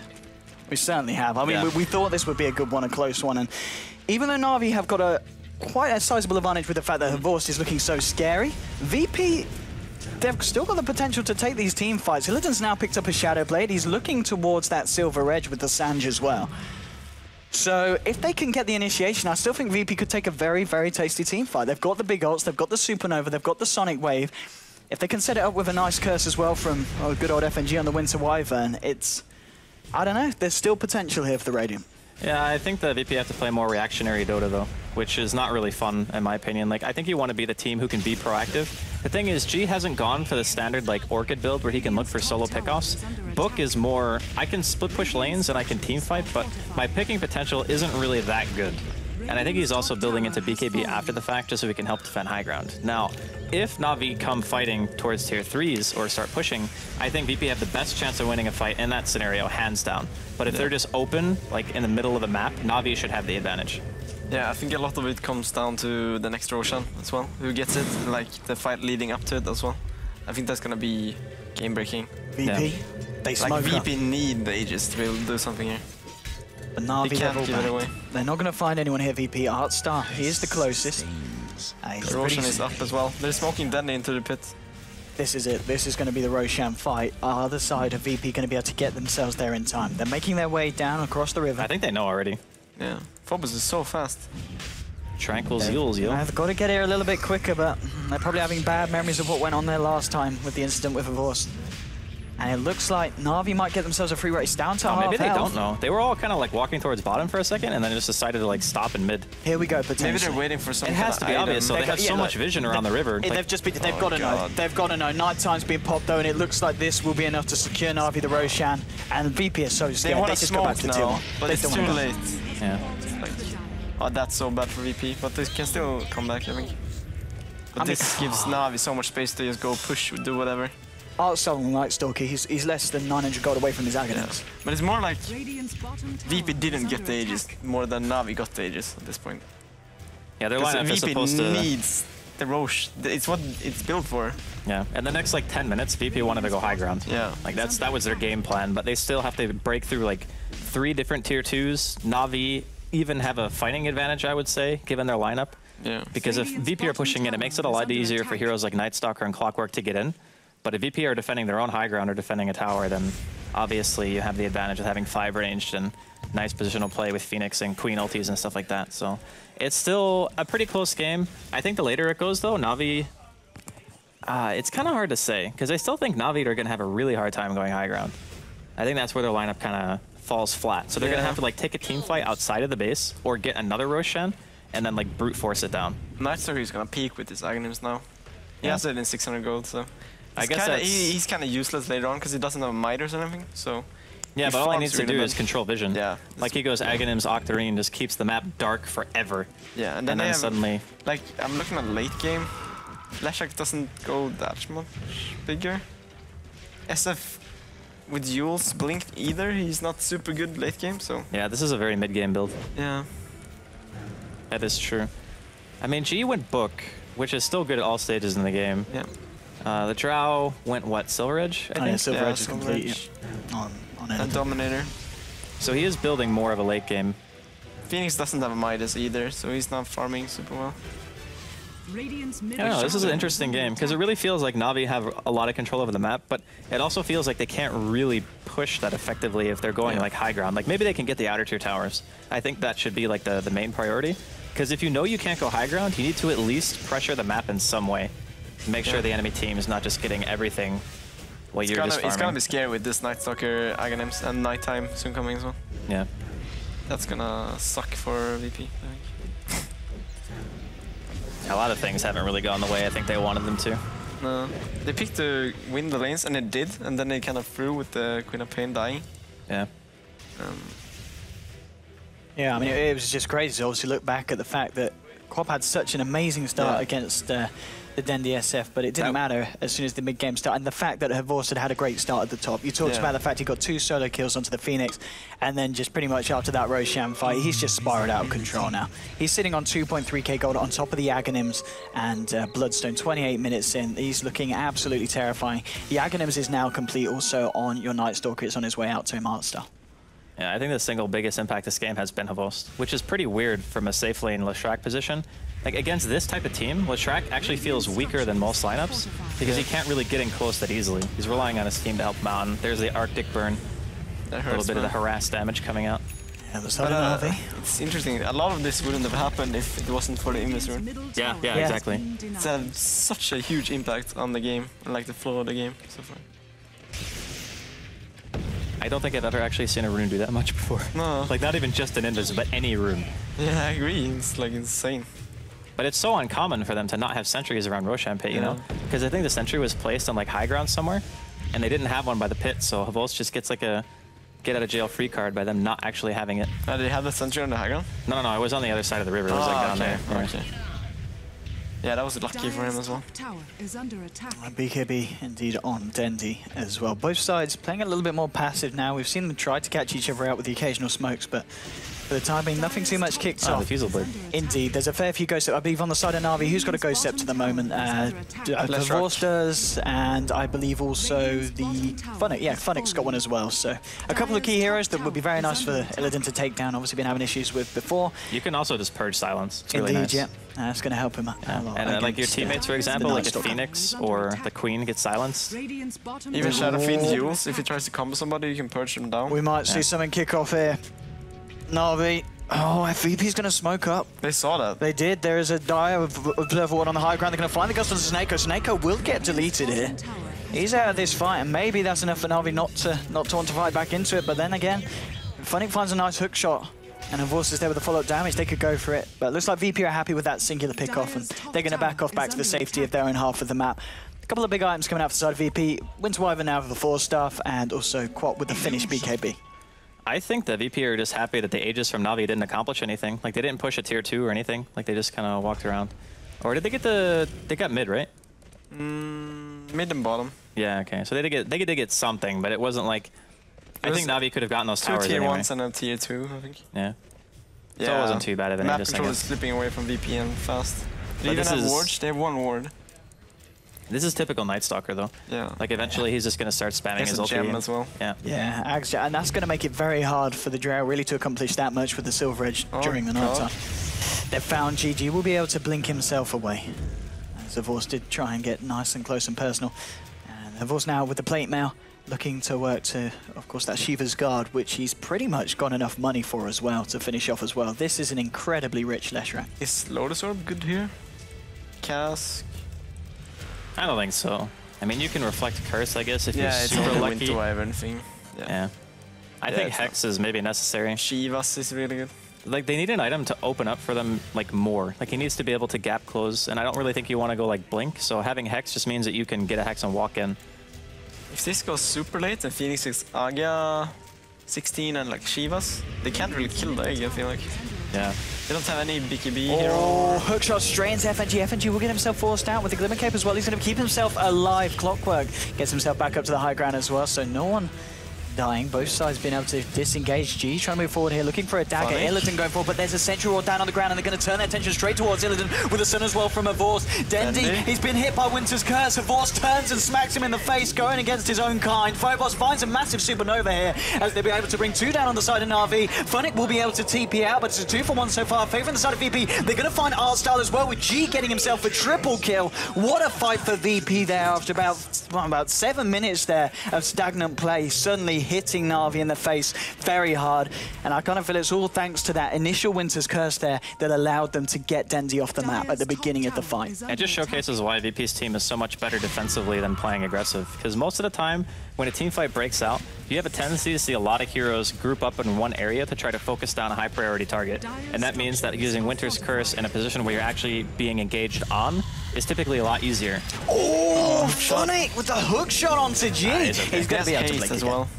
We certainly have. I mean, Yeah. we thought this would be a good one, a close one. And even though Na'Vi have got quite a sizable advantage with the fact that Havorst is looking so scary, VP, they've still got the potential to take these team fights. Illidan's now picked up a Shadow Blade. He's looking towards that silver edge with the Sanj as well. So if they can get the initiation, I still think VP could take a very, very tasty team fight. They've got the big ults, they've got the Supernova, they've got the Sonic Wave. If they can set it up with a nice curse as well from good old FNG on the Winter Wyvern, it's... I don't know, there's still potential here for the Radiant. Yeah, I think the VP have to play more reactionary Dota though, which is not really fun in my opinion. Like, I think you want to be the team who can be proactive. The thing is, G hasn't gone for the standard like Orchid build where he can look for solo pickoffs. Book is more, I can split push lanes and I can team fight, but my picking potential isn't really that good. And I think he's also building into BKB after the fact just so he can help defend high ground. Now, if Na'Vi come fighting towards tier 3s or start pushing, I think VP have the best chance of winning a fight in that scenario, hands down. But if they're just open, like in the middle of the map, Na'Vi should have the advantage. Yeah, I think a lot of it comes down to the next Roshan as well, who gets it, like the fight leading up to it as well. I think that's gonna be game-breaking. VP, they smoke like VP up. need the Aegis to be able to do something here. But Na'Vi They can't level give it back. away. They're not going to find anyone here, VP. Artstar, he is the closest. Roshan is up as well. They're smoking deadly into the pit. This is it. This is going to be the Roshan fight. Other side of VP going to be able to get themselves there in time. They're making their way down across the river. I think they know already. Yeah, Phobos is so fast. Tranquil Zeals, yo. They've got to get here a little bit quicker, but they're probably having bad memories of what went on there last time with the incident with Havorst. And it looks like Na'Vi might get themselves a free race down to half Maybe they health. don't know. They were all kind of like walking towards bottom for a second and then just decided to like stop in mid. Here we go, potentially. Maybe they're waiting for some It kind has of to be item. obvious, so they have so much vision around the river. They've got to know. They've got to know. Nighttime's being popped though, and it looks like this will be enough to secure Na'Vi the Roshan. And VP is so scared. They want They to just go back smoke to now, 2-1. but They it's don't too wanna go. late. Yeah. Like, oh, that's so bad for VP, but they can still come back, I think. But this gives Na'Vi so much space to just go push, do whatever. Artstar on Night Stalker, he's less than 900 gold away from his Aghanim's. Yeah. But it's more like VP didn't get the Aegis more than Na'Vi got the Aegis at this point. Yeah, their lineup is VP supposed to... needs the Roche. It's what it's built for. Yeah, and the next like 10 minutes, VP wanted to go high ground. Yeah. Like that was their game plan, but they still have to break through like 3 different tier 2s. Na'Vi even have a fighting advantage, I would say, given their lineup. Yeah. Because if VP are pushing in, it makes it a lot easier for heroes like Night Stalker and Clockwork to get in. But if VP are defending their own high ground or defending a tower, then obviously you have the advantage of having 5 ranged and nice positional play with Phoenix and Queen ultis and stuff like that. So it's still a pretty close game. I think the later it goes, though, Na'Vi... it's kind of hard to say, because I still think Na'Vi are going to have a really hard time going high ground. I think that's where their lineup kind of falls flat. So they're going to have to like take a team fight outside of the base or get another Roshan and then like brute force it down. Night Stalker is gonna peak with his Aghanims now. He has it in 600 gold, so... I guess he's kind of useless later on because he doesn't have Mitres or anything, so... Yeah, but all he needs to do is control vision. Yeah. Like he goes Aghanims, Octarine, just keeps the map dark forever. Yeah, and then then suddenly... Like, I'm looking at late game. Leshak doesn't go that much bigger. SF with Jules Blink either, he's not super good late game, so... Yeah, this is a very mid-game build. Yeah. That is true. I mean, G went Book, which is still good at all stages in the game. Yeah. The Drow went what, Silver Edge, I think? Yeah, Silver Edge is Silver complete. Edge. Yeah. On And anything. Dominator. So he is building more of a late game. Phoenix doesn't have a Midas either, so he's not farming super well. I don't know, this is an interesting game, because it really feels like Na'Vi have a lot of control over the map, but it also feels like they can't really push that effectively if they're going like high ground. Like maybe they can get the outer tier towers. I think that should be like the main priority, because if you know you can't go high ground, you need to at least pressure the map in some way. Make sure the enemy team is not just getting everything while you're just farming. It's gonna be scary with this Night Stalker Aghanims and Nighttime soon coming as well. Yeah. That's gonna suck for VP, I think. A lot of things haven't really gone the way I think they wanted them to. No. They picked to win the lanes, and it did, and then they kind of threw with the Queen of Pain dying. Yeah. Yeah, I mean, it was just crazy to obviously look back at the fact that Quap had such an amazing start against the Dendi SF, but it didn't matter as soon as the mid-game started. And the fact that Havorst had a great start at the top. You talked about the fact he got 2 solo kills onto the Phoenix, and then just pretty much after that Roshan fight, he's just spiraled out of control now. He's sitting on 2.3k gold on top of the Aghanims and Bloodstone, 28 minutes in. He's looking absolutely terrifying. The Aghanims is now complete also on your Night Stalker. It's on his way out to him, Artstar. Yeah, I think the single biggest impact this game has been Havost, which is pretty weird from a safe lane Leshrac position. Like, against this type of team, Leshrac actually feels weaker than most lineups because he can't really get in close that easily. He's relying on his team to help him out, and there's the Arctic burn. A little bit of the harass damage coming out. Yeah, the side of Navi. It's interesting. A lot of this wouldn't have happened if it wasn't for the Invis rune. Yeah, exactly. It's had such a huge impact on the game, and like the flow of the game so far. I don't think I've ever actually seen a rune do that much before. No. Like, not even just an Invis, but any rune. Yeah, I agree. It's like insane. But it's so uncommon for them to not have sentries around Roshan Pit, you know? Because I think the sentry was placed on like high ground somewhere, and they didn't have one by the pit, so Havost just gets like a get out of jail free card by them not actually having it. They had the sentry on the high ground? No, it was on the other side of the river. It was like down there. Okay. Yeah, that was lucky for him as well. BKB indeed on Dendi as well. Both sides playing a little bit more passive now. We've seen them try to catch each other out with the occasional smokes, but for the time being, nothing too much kicks off. The Fusel Blade. Indeed, there's a fair few Ghost Step. I believe on the side of Na'Vi, who's got a Ghost Step at the moment? Havost does, and I believe also the Funnick. Yeah, Funnick's got one as well. So a couple of key heroes that would be very nice for Illidan to take down. Obviously been having issues with before. You can also just purge silence. It's really Indeed, nice. yeah. That's going to help him a lot. And like your teammates, for example, like if Phoenix or the Queen gets silenced. Even Shadow Fiend heals. If he tries to combo somebody, you can purge them down. We might see something kick off here. Na'Vi. Oh, FVP's going to smoke up. They saw that. They did. There is a Dire of Observer Ward on the high ground. They're going to find the Gust on Snako. Snako will get deleted here. He's out of this fight, and maybe that's enough for Na'Vi not to want to fight back into it. But then again, Funnick finds a nice hook shot. And Havost is there with the follow-up damage. They could go for it. But it looks like VP are happy with that singular pick-off, and they're going to back off back to the safety of their own half of the map. A couple of big items coming out for the side of VP. Winter Wyvern now with the 4-staff, and also Quat with the finished BKB. I think the VP are just happy that the Aegis from Na'Vi didn't accomplish anything. Like, they didn't push a tier 2 or anything. Like, they just kind of walked around. Or did they get they got mid, right? Mid and bottom. Yeah, okay. So they did get something, but it wasn't like... I think Na'Vi could have gotten those towers tier anyway. 1s and a tier 2, I think. Yeah. So it wasn't too bad of an Aegis, I control is guess. slipping away from VPN fast. They But even this have is- wards. They have one ward. This is typical Night Stalker, though. Yeah. Like, eventually he's just going to start spamming There's his a ulti. gem as well. Yeah. Yeah, and that's going to make it very hard for the Drow really to accomplish that much with the Silver Edge during the night time. They've found GG will be able to blink himself away. As Havost did try and get nice and close and personal. And Havost now with the plate mail, looking to work to, of course, that Shiva's Guard, which he's pretty much got enough money for as well to finish off as well. This is an incredibly rich Leshrac. Is Lotus Orb good here? Cask? I don't think so. I mean, you can reflect Curse, I guess, if you're It's super not the lucky. Winter Wyvern thing. Yeah. I think Hex is maybe necessary. Shivas is really good. Like, they need an item to open up for them, like, more. Like, he needs to be able to gap close, and I don't really think you want to go, like, Blink, so having Hex just means that you can get a Hex and walk in. If this goes super late and Phoenix is Agia, 16 and like Shivas, they can't really kill the egg, I feel like. Yeah. They don't have any BKB hero. Oh, hookshot straight into FNG. FNG will get himself forced out with the Glimmer Cape as well. He's going to keep himself alive. Clockwork gets himself back up to the high ground as well, so no one dying. Both sides being able to disengage. G trying to move forward here, looking for a dagger. Illidan going forward, but there's a Sentry Ward down on the ground, and they're going to turn their attention straight towards Illidan with a Sun as well from Havost. Dendi, he's been hit by Winter's Curse. Havost turns and smacks him in the face, going against his own kind. Phobos finds a massive supernova here, as they'll be able to bring 2 down on the side of Na'Vi. Funnick will be able to TP out, but it's a 2-for-1 so far, favouring the side of VP. They're going to find Artstyle as well, with G getting himself a triple kill. What a fight for VP there after about 7 minutes there of stagnant play, suddenly hitting Na'Vi in the face very hard, and I kind of feel it's all thanks to that initial Winter's Curse there that allowed them to get Dendi off the map at the beginning of the fight. It just showcases why VP's team is so much better defensively than playing aggressive, because most of the time when a team fight breaks out, you have a tendency to see a lot of heroes group up in one area to try to focus down a high priority target, and that means that using Winter's Curse in a position where you're actually being engaged on is typically a lot easier. Oh, Funnick with the hook shot onto G. He's going to be able to blink as well.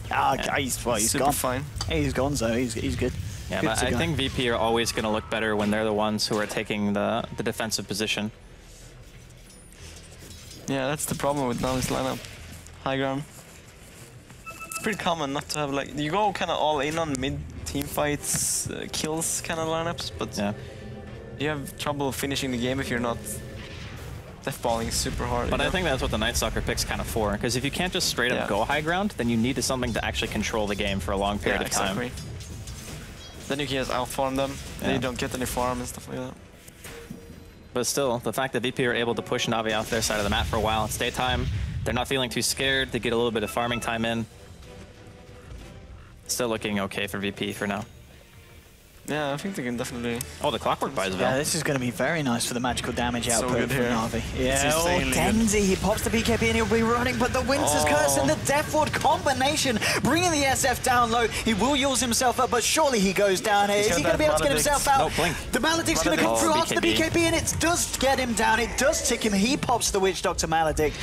He's super gone. Fine. He's gone, so he's good. Yeah, good but I think VP are always going to look better when they're the ones who are taking the defensive position. Yeah, that's the problem with Navi's lineup. High ground. It's pretty common not to have, like, you go kind of all in on mid team fights, kills kind of lineups, but yeah, you have trouble finishing the game if you're not deathballing super hard. But I think that's what the Night Stalker pick's kind of for, because if you can't just straight up go high ground, then you need something to actually control the game for a long period of time. Then you can just outfarm them, and you don't get any farm and stuff like that. But still, the fact that VP are able to push Na'Vi off their side of the map for a while, it's daytime, they're not feeling too scared, they get a little bit of farming time in. Still looking okay for VP for now. Yeah, I think they can definitely... Oh, the Clockwork buys Yeah, this is going to be very nice for the magical damage output for Na'Vi. Yeah, Denzi, he pops the BKB and he'll be running, but the Winter's Curse and the Death Ward combination, bringing the SF down low. He will use himself up, but surely he goes down here. Is he going to be able to get himself out? No, blink. The Maledict's going to come through after the BKB, and it does get him down. It does tick him. He pops the Witch Doctor Maledict.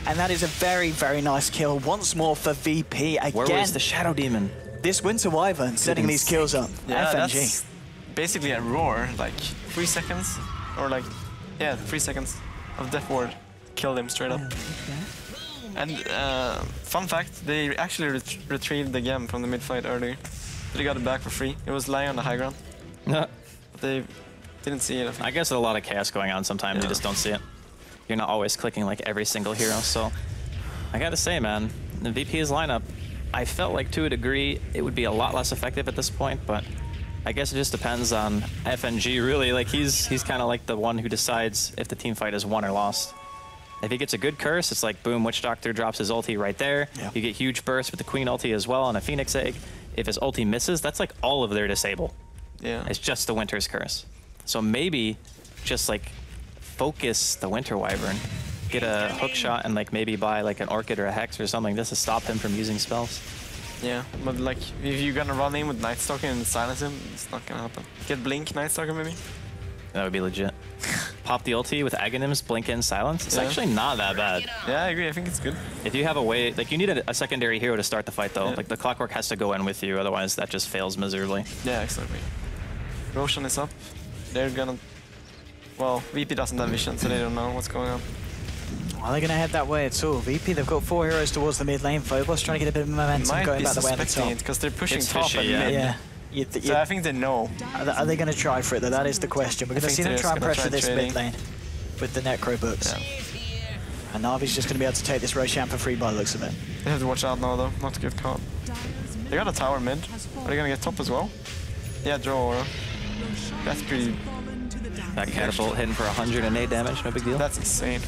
And that is a very, very nice kill once more for VP. Again, where was the Shadow Demon? This Winter Wyvern setting these kills up. Yeah, FNG. that's basically a roar, like 3 seconds, or like, yeah, 3 seconds of Death Ward killed him straight up. And fun fact, they actually retrieved the gem from the mid-fight earlier. They got it back for free. It was lying on the high ground. But they didn't see it. I guess there's a lot of chaos going on sometimes, you just don't see it. You're not always clicking like every single hero, so I gotta say, man, the VP's lineup, I felt like to a degree it would be a lot less effective at this point, but I guess it just depends on FNG, really. Like, he's kind of like the one who decides if the team fight is won or lost. If he gets a good curse, it's like, boom, Witch Doctor drops his ulti right there. You get huge bursts with the Queen ulti as well on a Phoenix Egg. If his ulti misses, that's like all of their disable. It's just the Winter's Curse. So maybe just like focus the Winter Wyvern, get a hook shot, and like maybe buy like an Orchid or a Hex or something just to stop him from using spells. Yeah, but like if you're gonna run in with Night Stalker and silence him, it's not gonna happen. Get Blink Night Stalker maybe? That would be legit. Pop the ulti with Aghanims, Blink in, Silence. It's actually not that bad. Yeah, I agree. I think it's good. If you have a way, like you need a secondary hero to start the fight though. Like the Clockwork has to go in with you, otherwise that just fails miserably. Yeah, exactly. Roshan is up. They're gonna... Well, VP doesn't have vision, so they don't know what's going on. Are they going to head that way at all? VP, they've got 4 heroes towards the mid lane. Phobos trying to get a bit of momentum going back the way at the top. Because they're pushing it's top fishy, and mid. So I think they know. Are they going to try for it though? That is the question. We're going to see them try and pressure this mid lane with the Necro books. And Na'Vi's just going to be able to take this Roshan for free by the looks of it. They have to watch out now though, not to get caught. They got a tower mid. Are they going to get top as well? Yeah, draw Aura. That's pretty... That catapult hitting for 108 damage, no big deal. That's insane.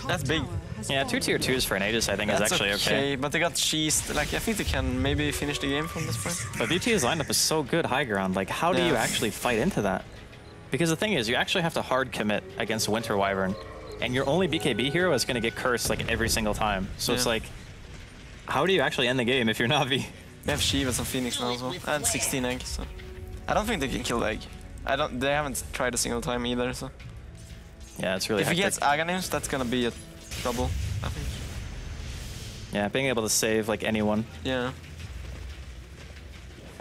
That's big. Yeah, 2 tier 2s for an Aegis I think is actually okay. But they got cheesed. Like, I think they can maybe finish the game from this point. But VP's lineup is so good high ground. Like, how do you actually fight into that? Because the thing is, you actually have to hard commit against Winter Wyvern. And your only BKB hero is going to get cursed like every single time. So it's like, how do you actually end the game if you're Na'Vi? They have Shivas and Phoenix now as well. And 16 egg, so... I don't think they can kill the egg. They haven't tried a single time either, so... Yeah, it's really If he gets Aghanims, that's gonna be a trouble, I think. Yeah, being able to save like anyone. Yeah.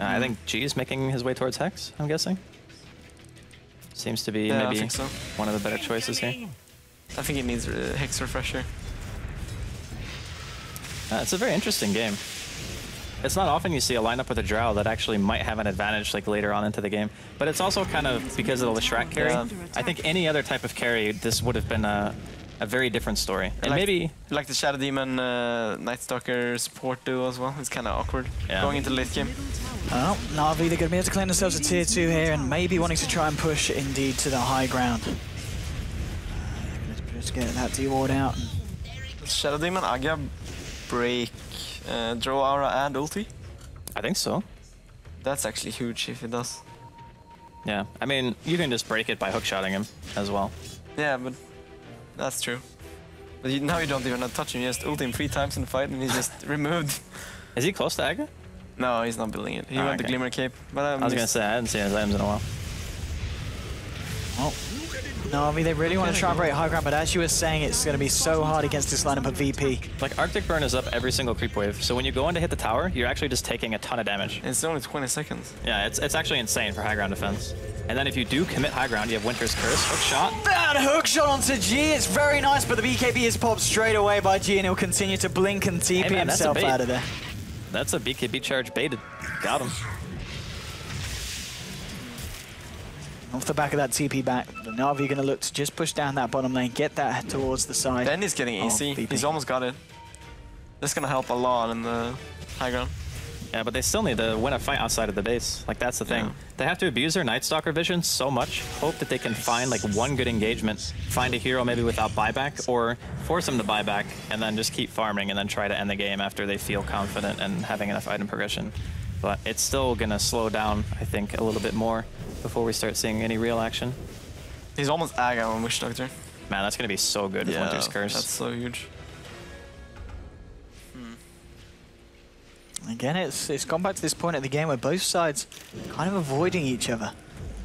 I think G is making his way towards Hex, I'm guessing. Seems to be maybe one of the better choices here. I think he needs a Hex refresher. It's a very interesting game. It's not often you see a lineup with a Drow that actually might have an advantage like later on into the game, but it's also kind of because of the Shrek carry. I think any other type of carry, this would have been a very different story. And like, maybe... Like the Shadow Demon Night Stalker support duo as well. It's kind of awkward going into the late game. Well, Na'Vi, they're going to be able to claim themselves a tier 2 here and maybe wanting to try and push indeed to the high ground. They're going to just get that D-ward out. Shadow Demon, Aga, break, draw Aura and ulti? I think so. That's actually huge if it does. Yeah, I mean, you can just break it by hookshotting him as well. Yeah, but that's true. But now you don't even have to touch him, you just ult him 3 times in the fight and he's just removed. Is he close to Aga? No, he's not building it. He went the Glimmer Cape. But I was going to say, I hadn't seen his items in a while. Oh. No, I mean, they really want to try and break high ground, but as you were saying, it's going to be so hard against this lineup of VP. Like, Arctic Burn is up every single creep wave, so when you go in to hit the tower, you're actually just taking a ton of damage. And it's only 20 seconds. Yeah, it's actually insane for high ground defense. And then if you do commit high ground, you have Winter's Curse, hook shot. Bad hook shot onto G, it's very nice, but the BKB is popped straight away by G, and he'll continue to blink and TP himself out of there. That's a BKB charge baited. Got him. Off the back of that TP back, the Na'Vi going to look to just push down that bottom lane, get that towards the side. Then he's getting AC. He's almost got it. That's going to help a lot in the high ground. Yeah, but they still need to win a fight outside of the base. Like, that's the thing. Yeah. They have to abuse their Night Stalker vision so much, hope that they can find, like, one good engagement, find a hero maybe without buyback, or force them to buyback, and then just keep farming, and then try to end the game after they feel confident and having enough item progression. But it's still going to slow down, I think, a little bit more before we start seeing any real action. He's almost Aga on Witch Doctor. Man, that's going to be so good with Winter's Curse. That's so huge. Again, it's gone back to this point of the game where both sides kind of avoiding each other.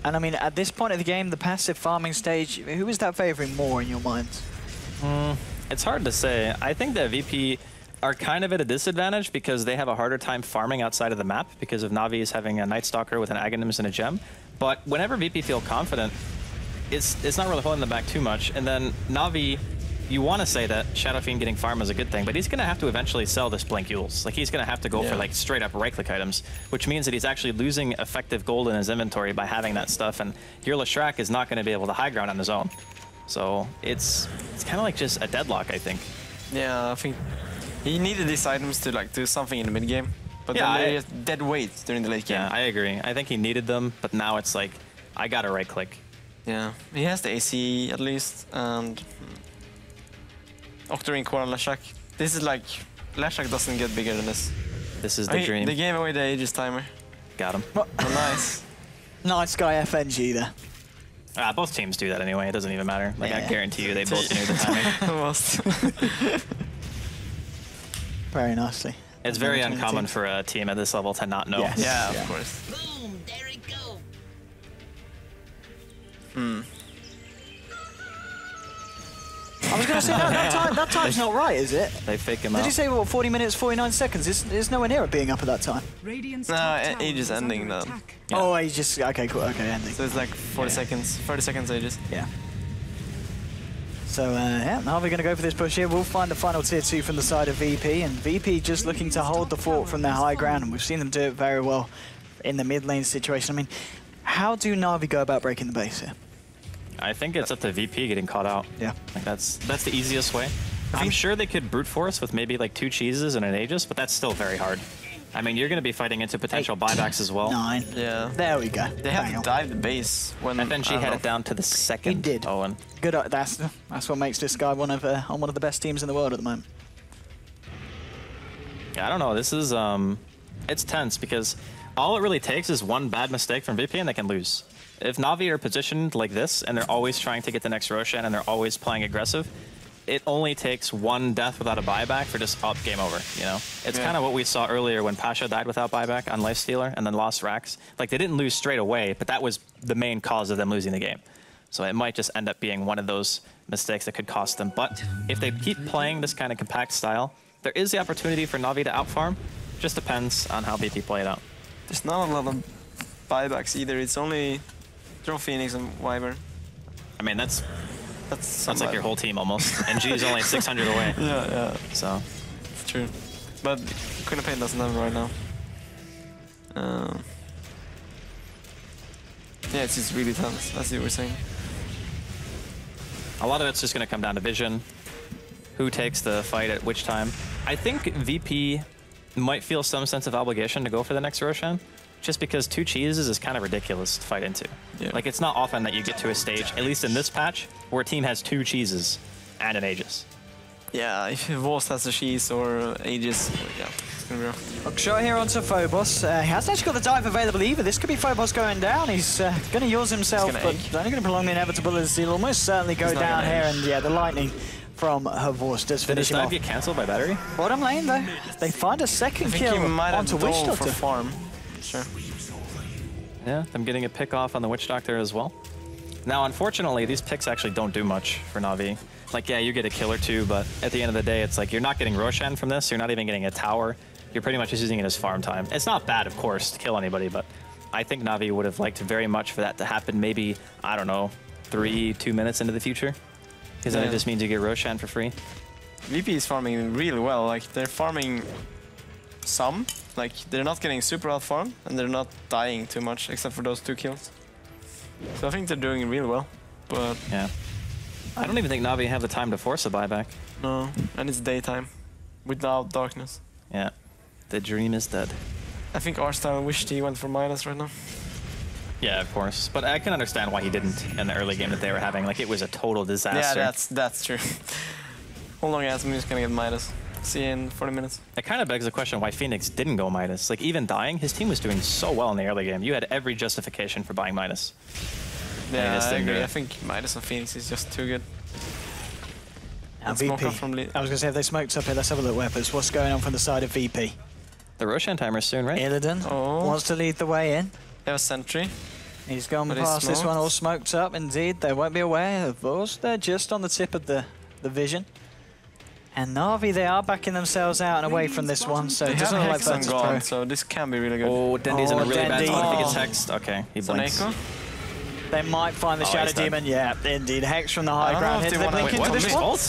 And I mean, at this point of the game, the passive farming stage, who is that favoring more in your minds? It's hard to say. I think that VP are kind of at a disadvantage because they have a harder time farming outside of the map because of Na'Vi is having a Night Stalker with an Aghanims and a gem. But whenever VP feel confident, it's not really holding them back too much. And then Na'Vi, you want to say that Shadow Fiend getting farm is a good thing, but he's going to have to eventually sell this Blink Euls. Like, he's going to have to go for, like, straight-up right-click items, which means that he's actually losing effective gold in his inventory by having that stuff, and your Leshrac is not going to be able to high ground on his own. So it's kind of like just a deadlock, I think. Yeah, I think he needed these items to, like, do something in the mid-game, but then they're just dead weight during the late game. Yeah, I agree. I think he needed them, but now it's like, I got to right-click. Yeah, he has the AC at least, and Octarine Core and Leshrac. This is like, Leshrac doesn't get bigger than this. This is the dream. They gave away the Aegis timer. Got him. Oh, nice. Nice guy FNG there. Both teams do that anyway, it doesn't even matter. Like, I guarantee you they both knew the timing. Almost. Very nicely. It's very uncommon for a team at this level to not know. Yes. Yeah, of course. Boom, there it go. I was going to say, no, that time's not right, is it? They fake him out. Did you say, what, 40 minutes, 49 seconds? It's nowhere near it being up at that time. No, Aegis ending though. Yeah. Oh, he's just, okay, cool, okay, ending. So it's like 40 seconds, 30 seconds Aegis. Yeah. So, yeah, now we're going to go for this push here. We'll find the final tier 2 from the side of VP, and VP just looking to hold the fort from their high ground, and we've seen them do it very well in the mid lane situation. I mean, how do Na'Vi go about breaking the base here? I think it's up to VP getting caught out. Yeah. Like that's the easiest way. I'm sure they could brute force with maybe like 2 cheeses and an Aegis, but that's still very hard. I mean, you're going to be fighting into potential buybacks as well. 9. Yeah. There we go. They have to dive the base when FNG had it down to the second. He did. Owen. Good. That's what makes this guy one of the best teams in the world at the moment. Yeah, I don't know. This is it's tense because all it really takes is one bad mistake from VP and they can lose. If Na'Vi are positioned like this and they're always trying to get the next Roshan and they're always playing aggressive, it only takes one death without a buyback for just up game over, you know? It's kind of what we saw earlier when Pasha died without buyback on Lifestealer and then lost racks. Like, they didn't lose straight away, but that was the main cause of them losing the game. So it might just end up being one of those mistakes that could cost them. But if they keep playing this kind of compact style, there is the opportunity for Na'Vi to outfarm. Just depends on how VP play it out. There's not a lot of buybacks either. It's only Throw Phoenix and Wyvern. I mean, that's like your whole team almost. And G is only 600 away. Yeah. So It's true. But Queen of Pain doesn't have it right now. Yeah, it's just really tense, as you were saying. a lot of it's just going to come down to vision. Who takes the fight at which time. I think VP might feel some sense of obligation to go for the next Roshan, just because 2 cheeses is kind of ridiculous to fight into. Yeah. Like, it's not often that you get to a stage, at least in this patch, where a team has 2 cheeses and an Aegis. Yeah, if Vost has a cheese or Aegis, yeah, it's gonna be rough. Look, shot here onto Phobos. He hasn't actually got the dive available either. This could be Phobos going down. He's going to use himself, but it's only going to prolong the inevitable as he'll almost certainly go down here. And yeah, the lightning from Havors does finish him off. Did his dive get cancelled by battery? Bottom lane though, they find a second kill onto Witch Doctor. For farm. Sure. Yeah, them getting a pick off on the Witch Doctor as well. Now, unfortunately, these picks actually don't do much for Na'Vi. Like, yeah, you get a kill or 2, but at the end of the day, it's like you're not getting Roshan from this. You're not even getting a tower. You're pretty much just using it as farm time. It's not bad, of course, to kill anybody, but I think Na'Vi would have liked very much for that to happen maybe, I don't know, 2 minutes into the future. Because then it just means you get Roshan for free. VP is farming really well. Like, they're farming some. Like, they're not getting super out farm, and they're not dying too much, except for those 2 kills. So I think they're doing really well. But Yeah. I don't even think Na'Vi have the time to force a buyback. no, and it's daytime without darkness. Yeah. The dream is dead. I think R-Style wished he went for minus right now. Yeah, of course. But I can understand why he didn't in the early game that they were having. Like, it was a total disaster. Yeah, that's true. How long is Moose gonna get minus? See you in 40 minutes. It kind of begs the question why Phoenix didn't go Midas. Like, even dying, his team was doing so well in the early game. You had every justification for buying Midas. Yeah, I agree. I I think Midas on Phoenix is just too good. And Smoke VP. off from I was going to say, if they smoked up here, let's have a look, weapons. What's going on from the side of VP? The Roshan timer soon, right? Illidan wants to lead the way in. They have a sentry. He's gone But he's past this smoked. one, all smoked up. Indeed, they won't be aware of us. They're just on the tip of the vision. And Na'Vi, they are backing themselves out and away from this one, so They it have doesn't look like Hex on Virtus.Pro. God, so this can be really good. Oh, Dendy's in a really bad Dendy. spot if he gets hexed. Okay, he blinks. Soneko? They might find the Oh, Shadow he's dead. Demon. Yeah, indeed. Hex from the high don't know ground. if Hit they the wanna- blink wait, into what? this What? one.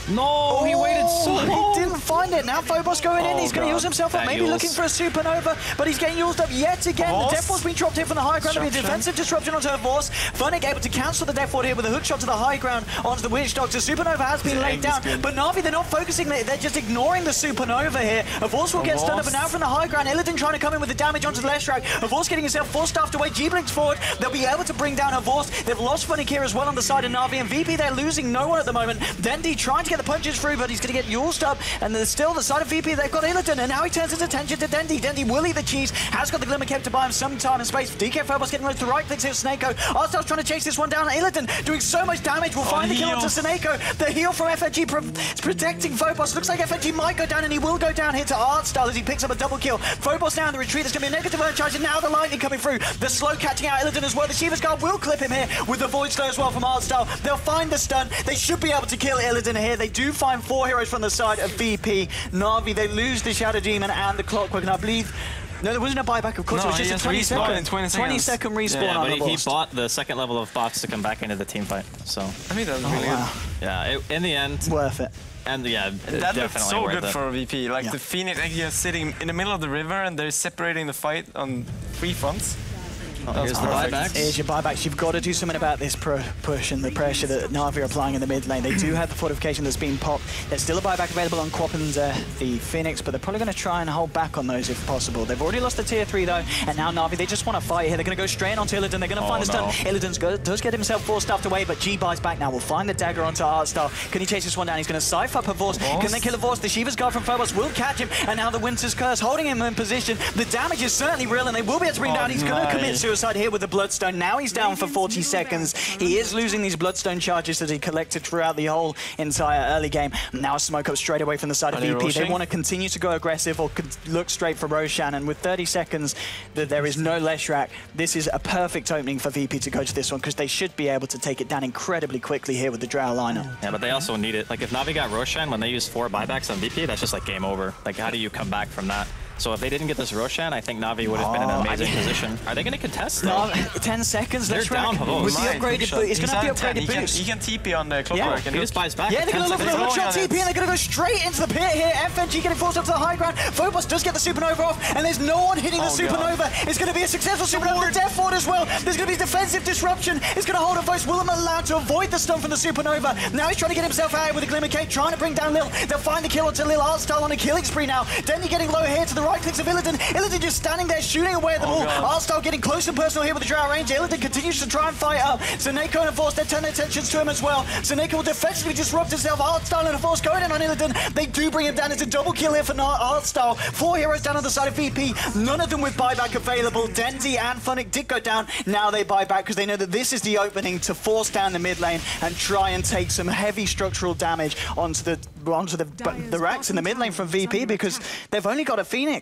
No, he waited so He long. didn't find it. Now Phobos going in. Oh, He's going to God. use himself up. That Maybe Yules. looking for a supernova, but he's getting used up yet again. Force. The Death Ward's been dropped here from the high ground. There'll be a Disruption. defensive disruption onto her Force. Funnick able to cancel the Death Ward here with a hook shot to the high ground onto the Witch Doctor. Supernova has been laid down, but Na'Vi, they're not focusing. They're just ignoring the supernova here. A Force will get stunned up, and now from the high ground, Illidan trying to come in with the damage onto the Leshrac. A Force getting himself forced staffed away. G-Blink's forward. They'll be able to bring down her Force. They've lost Funnick here as well on the side of Na'Vi, and VP, they're losing no one at the moment. Dendy trying to get the punches through, but he's going to get used up. And there's still the side of VP, they've got Illidan, and now he turns his attention to Dendy. Dendy will eat the cheese, has got the Glimmer Cape to buy him some time and space. DK Phobos getting loads to right clicks here, Snako. Arstyle's trying to chase this one down. Illidan doing so much damage, will find the kill onto Snako. The heal from FNG protecting Phobos. Looks like FNG might go down, and he will go down here to Artstyle as he picks up a double kill. Phobos now in the retreat, there's going to be a negative earth charge, and now the lightning coming through. The slow catching out Illidan as well. The Shiva's Guard will clip him here with the Void Slow as well from Artstyle. They'll find the stun. They should be able to kill Illidan here. They do find 4 heroes from the side of VP. Na'Vi, they lose the Shadow Demon and the Clockwork, and I believe... No, there wasn't a buyback, of course. No, It was he just a has 20 respawn second, in 20 seconds. 20-second respawn Yeah, on but the he boss. bought the second level of bots to come back into the team fight. So, I think that's really Wow. yeah, in the end, Worth it. and yeah, good. That definitely looks so worth good it. for VP. Like Yeah. the Phoenix actually sitting in the middle of the river and they're separating the fight on 3 fronts. Oh, That was here's the perfect. buybacks. Here's your buybacks. You've got to do something about this push and the pressure that Na'Vi are applying in the mid lane. They do have the fortification that's been popped. There's still a buyback available on Quap and the Phoenix, but they're probably going to try and hold back on those if possible. They've already lost the tier 3 though, and now Na'Vi, they just want to fight here. They're going to go straight onto Illidan. They're going to find the stun. no. Illidan does get himself forced stuffed away, but G buys back now. Will find the dagger onto Artstar. Can he chase this one down? He's going to scythe up her Force. Can they kill a Force? The Shiva's Guard from Phobos will catch him, and now the Winter's Curse holding him in position. The damage is certainly real, and they will be able to bring down. He's going to commit suicide here with the Bloodstone. Now he's down for 40 seconds. He is losing these Bloodstone charges that he collected throughout the whole entire early game. Now smoke up straight away from the side of VP. They want to continue to go aggressive or look straight for Roshan, and with 30 seconds there is no Leshrac. This is a perfect opening for VP to go to this one because they should be able to take it down incredibly quickly here with the Drow lineup. Yeah, but they also need it. Like, if Na'Vi got Roshan when they use 4 buybacks on VP, that's just like game over. Like, how do you come back from that? So if they didn't get this Roshan, I think Na'Vi would have been in an amazing position. Are they going to contest though? No, 10 seconds, They're Leshrac. down, Pavos. With the upgraded boost. He's going to have the upgraded boost. He can TP on the Clockwork. He just buys back. Yeah, they're going to look for the hookshot TP, and they're going to go straight into the pit here. FNG getting forced up to the high ground. Phobos does get the supernova off, and there's no one hitting the supernova. It's going to be a successful supernova. The Death Ward as well. There's going to be defensive disruption. It's going to hold a voice. Willem allowed to avoid the stun from the supernova. Now he's trying to get himself out with a Glimmer Cape, trying to bring down Lil. They'll find the kill onto Lil Artstyle on a killing spree now. Dendy getting low here to the right clicks of Illidan. Illidan just standing there shooting away at them all. Artstyle getting close and personal here with the Drow range. Illidan continues to try and fight up. Soneko and Force, they turn their attentions to him as well. Soneko will defensively disrupt himself. Artstyle and Force going in on Illidan. They do bring him down. It's a double kill here for Artstyle. 4 heroes down on the side of VP. None of them with buyback available. Dendy and Funnick did go down. Now they buy back because they know that this is the opening to force down the mid lane and try and take some heavy structural damage onto the racks in the mid lane from VP because they've only got a Phoenix.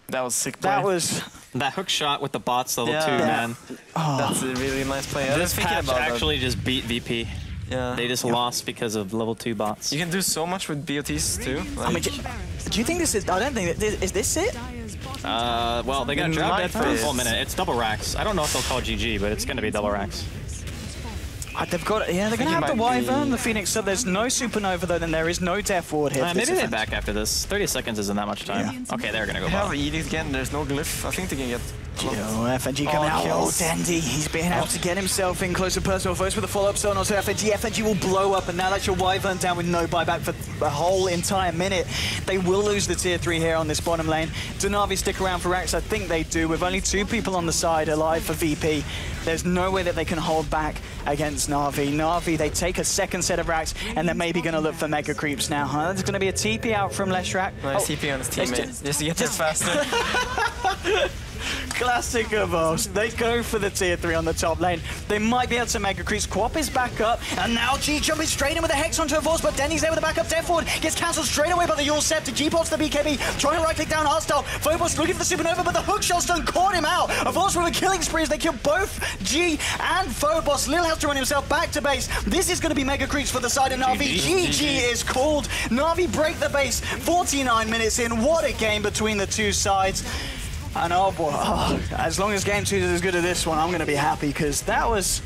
That was sick play. That was... That hook shot with the bots level 2, Yeah. man. That's a really nice play. I was This thinking patch about actually just beat VP. Yeah. They just lost because of level 2 bots. You can do so much with BOTs too. I mean, do you think this is... I don't think... Is this it? Well, they got In dropped my dead for a face. full minute. It's double racks. I don't know if they'll call GG, but it's going to be double racks. They've got... Yeah, they're going to have the Wyvern, the Phoenix, so there's no Supernova though, then there is no Death Ward here. Maybe they're back after this. 30 seconds isn't that much time. Okay, they're going to go They have bottom. Edict again, there's no glyph. I think they can get FNG coming out. Oh, Dandy, he's being able to get himself in close to personal first with a follow-up stun onto FNG. FNG will blow up, and now that's your Wyvern down with no buyback for a whole entire minute. They will lose the tier 3 here on this bottom lane. Do Na'Vi stick around for racks? I think they do. With only 2 people on the side alive for VP, there's no way that they can hold back against Na'Vi. Na'Vi, they take a second set of racks, and they're maybe going to look for mega creeps now. There's going to be a TP out from Leshrac. Nice TP on his teammate, just to get there faster. Classic of us. They go for the tier 3 on the top lane. They might be able to mega creeps. Quap is back up, and now G jumping straight in with a Hex onto a Force, but Denny's there with a backup. Death Ward gets cancelled straight away by the Yule Scepter. G pops the BKB, trying to right-click down Heartstyle. Phobos looking for the Supernova, but the hookshot stun caught him out. A Force with a killing spree as they kill both G and Phobos. Lil has to run himself back to base. This is going to be mega creeps for the side of Na'Vi. GG is called. Na'Vi break the base. 49 minutes in. What a game between the two sides. And oh boy, as long as game 2 is as good as this one, I'm going to be happy, because that was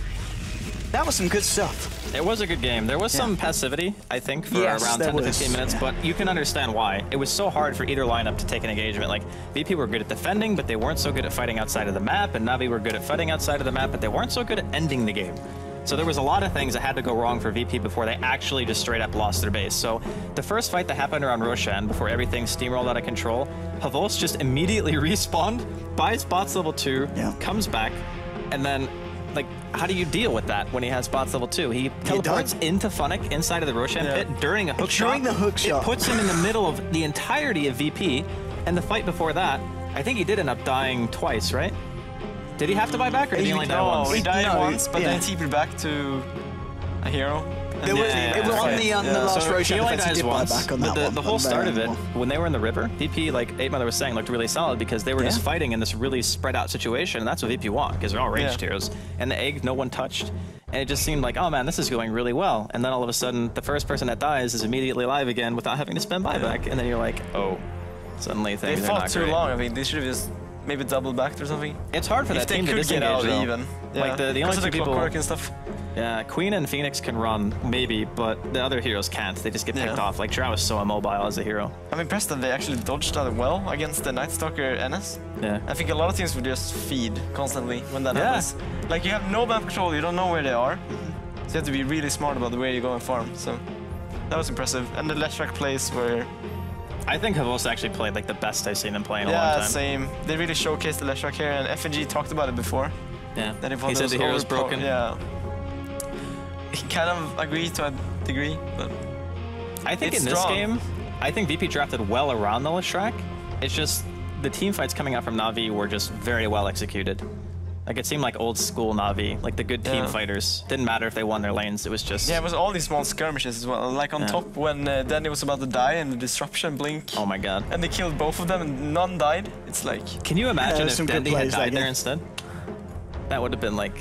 some good stuff. It was a good game. There was some passivity, I think, for around 10 to 15 minutes, but you can understand why. It was so hard for either lineup to take an engagement. Like, VP were good at defending, but they weren't so good at fighting outside of the map, and Na'Vi were good at fighting outside of the map, but they weren't so good at ending the game. So there was a lot of things that had to go wrong for VP before they actually just straight up lost their base. So the first fight that happened around Roshan, before everything steamrolled out of control, Havos just immediately respawned, buys bots level 2, comes back, and then, like, how do you deal with that when he has bots level 2? He teleports into Funnick inside of the Roshan pit during a hook shot. During the hook shot. It puts him in the middle of the entirety of VP, and the fight before that, I think he did end up dying twice, right? Did he have to buy back, or did he only die once? He died once, but then TP'd back to a hero. It was on the last Roshan. He only dies dies once. But the whole start of it, one. when they were in the river, VP, like 8mother was saying, looked really solid because they were just fighting in this really spread out situation, and that's what VP want, because they're all ranged heroes. And the egg, no one touched. And it just seemed like, oh man, this is going really well. And then all of a sudden, the first person that dies is immediately alive again without having to spend buyback. And then you're like, oh, suddenly things are not great. They fought too long. I mean, they should have just maybe double backed or something. It's hard for that team to disengage, out though. Even. Yeah. Like the only two people. And stuff. Yeah, Queen and Phoenix can run, maybe, but the other heroes can't. They just get picked off. Like, Drow is so immobile as a hero. I'm impressed that they actually dodged that well against the Night Stalker NS. Yeah. I think a lot of teams would just feed constantly when that happens. Like, you have no map control, you don't know where they are. So you have to be really smart about the way you go and farm. So that was impressive. And the Leshrac plays were... I think Havos actually played like the best I've seen him play in a long time. Yeah, same. They really showcased the Leshrac here, and FNG talked about it before. Yeah, that he said the hero's broken. Yeah. He kind of agreed to a degree, but I think in this game, I think VP drafted well around the Leshrac. It's just the team fights coming out from Na'Vi were just very well executed. Like, it seemed like old school Na'Vi, like the good team fighters. Didn't matter if they won their lanes, it was just... Yeah, it was all these small skirmishes as well. Like on top when Danny was about to die and the disruption blink. Oh my god. And they killed both of them and none died. It's like... Can you imagine if Dandy had died there instead? That would have been like...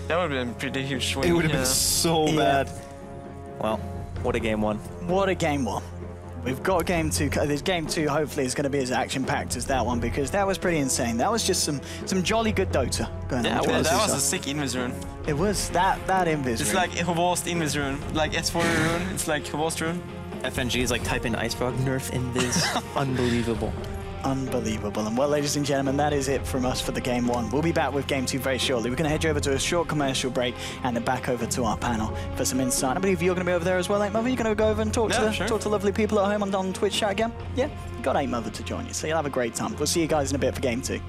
That would have been a pretty huge swing. It would have been so bad. Well, what a game one. What a game one. We've got game 2. This game 2 hopefully is going to be as action-packed as that one, because that was pretty insane. That was just some jolly good Dota going on. Yeah, that was a sick Invis rune. It was that Invis rune. It's like Hovost Invis rune, like S4 rune. It's like Hovost rune. FNG is like type in Icefrog, nerf Invis. Unbelievable. Unbelievable. And well, ladies and gentlemen, that is it from us for the game 1. We'll be back with game 2 very shortly. We're going to head you over to a short commercial break and then back over to our panel for some insight. I believe you're going to be over there as well, 8mother. You're going to go over and talk to lovely people at home on Twitch chat again. Yeah, you got 8mother to join you, so you'll have a great time. We'll see you guys in a bit for game 2.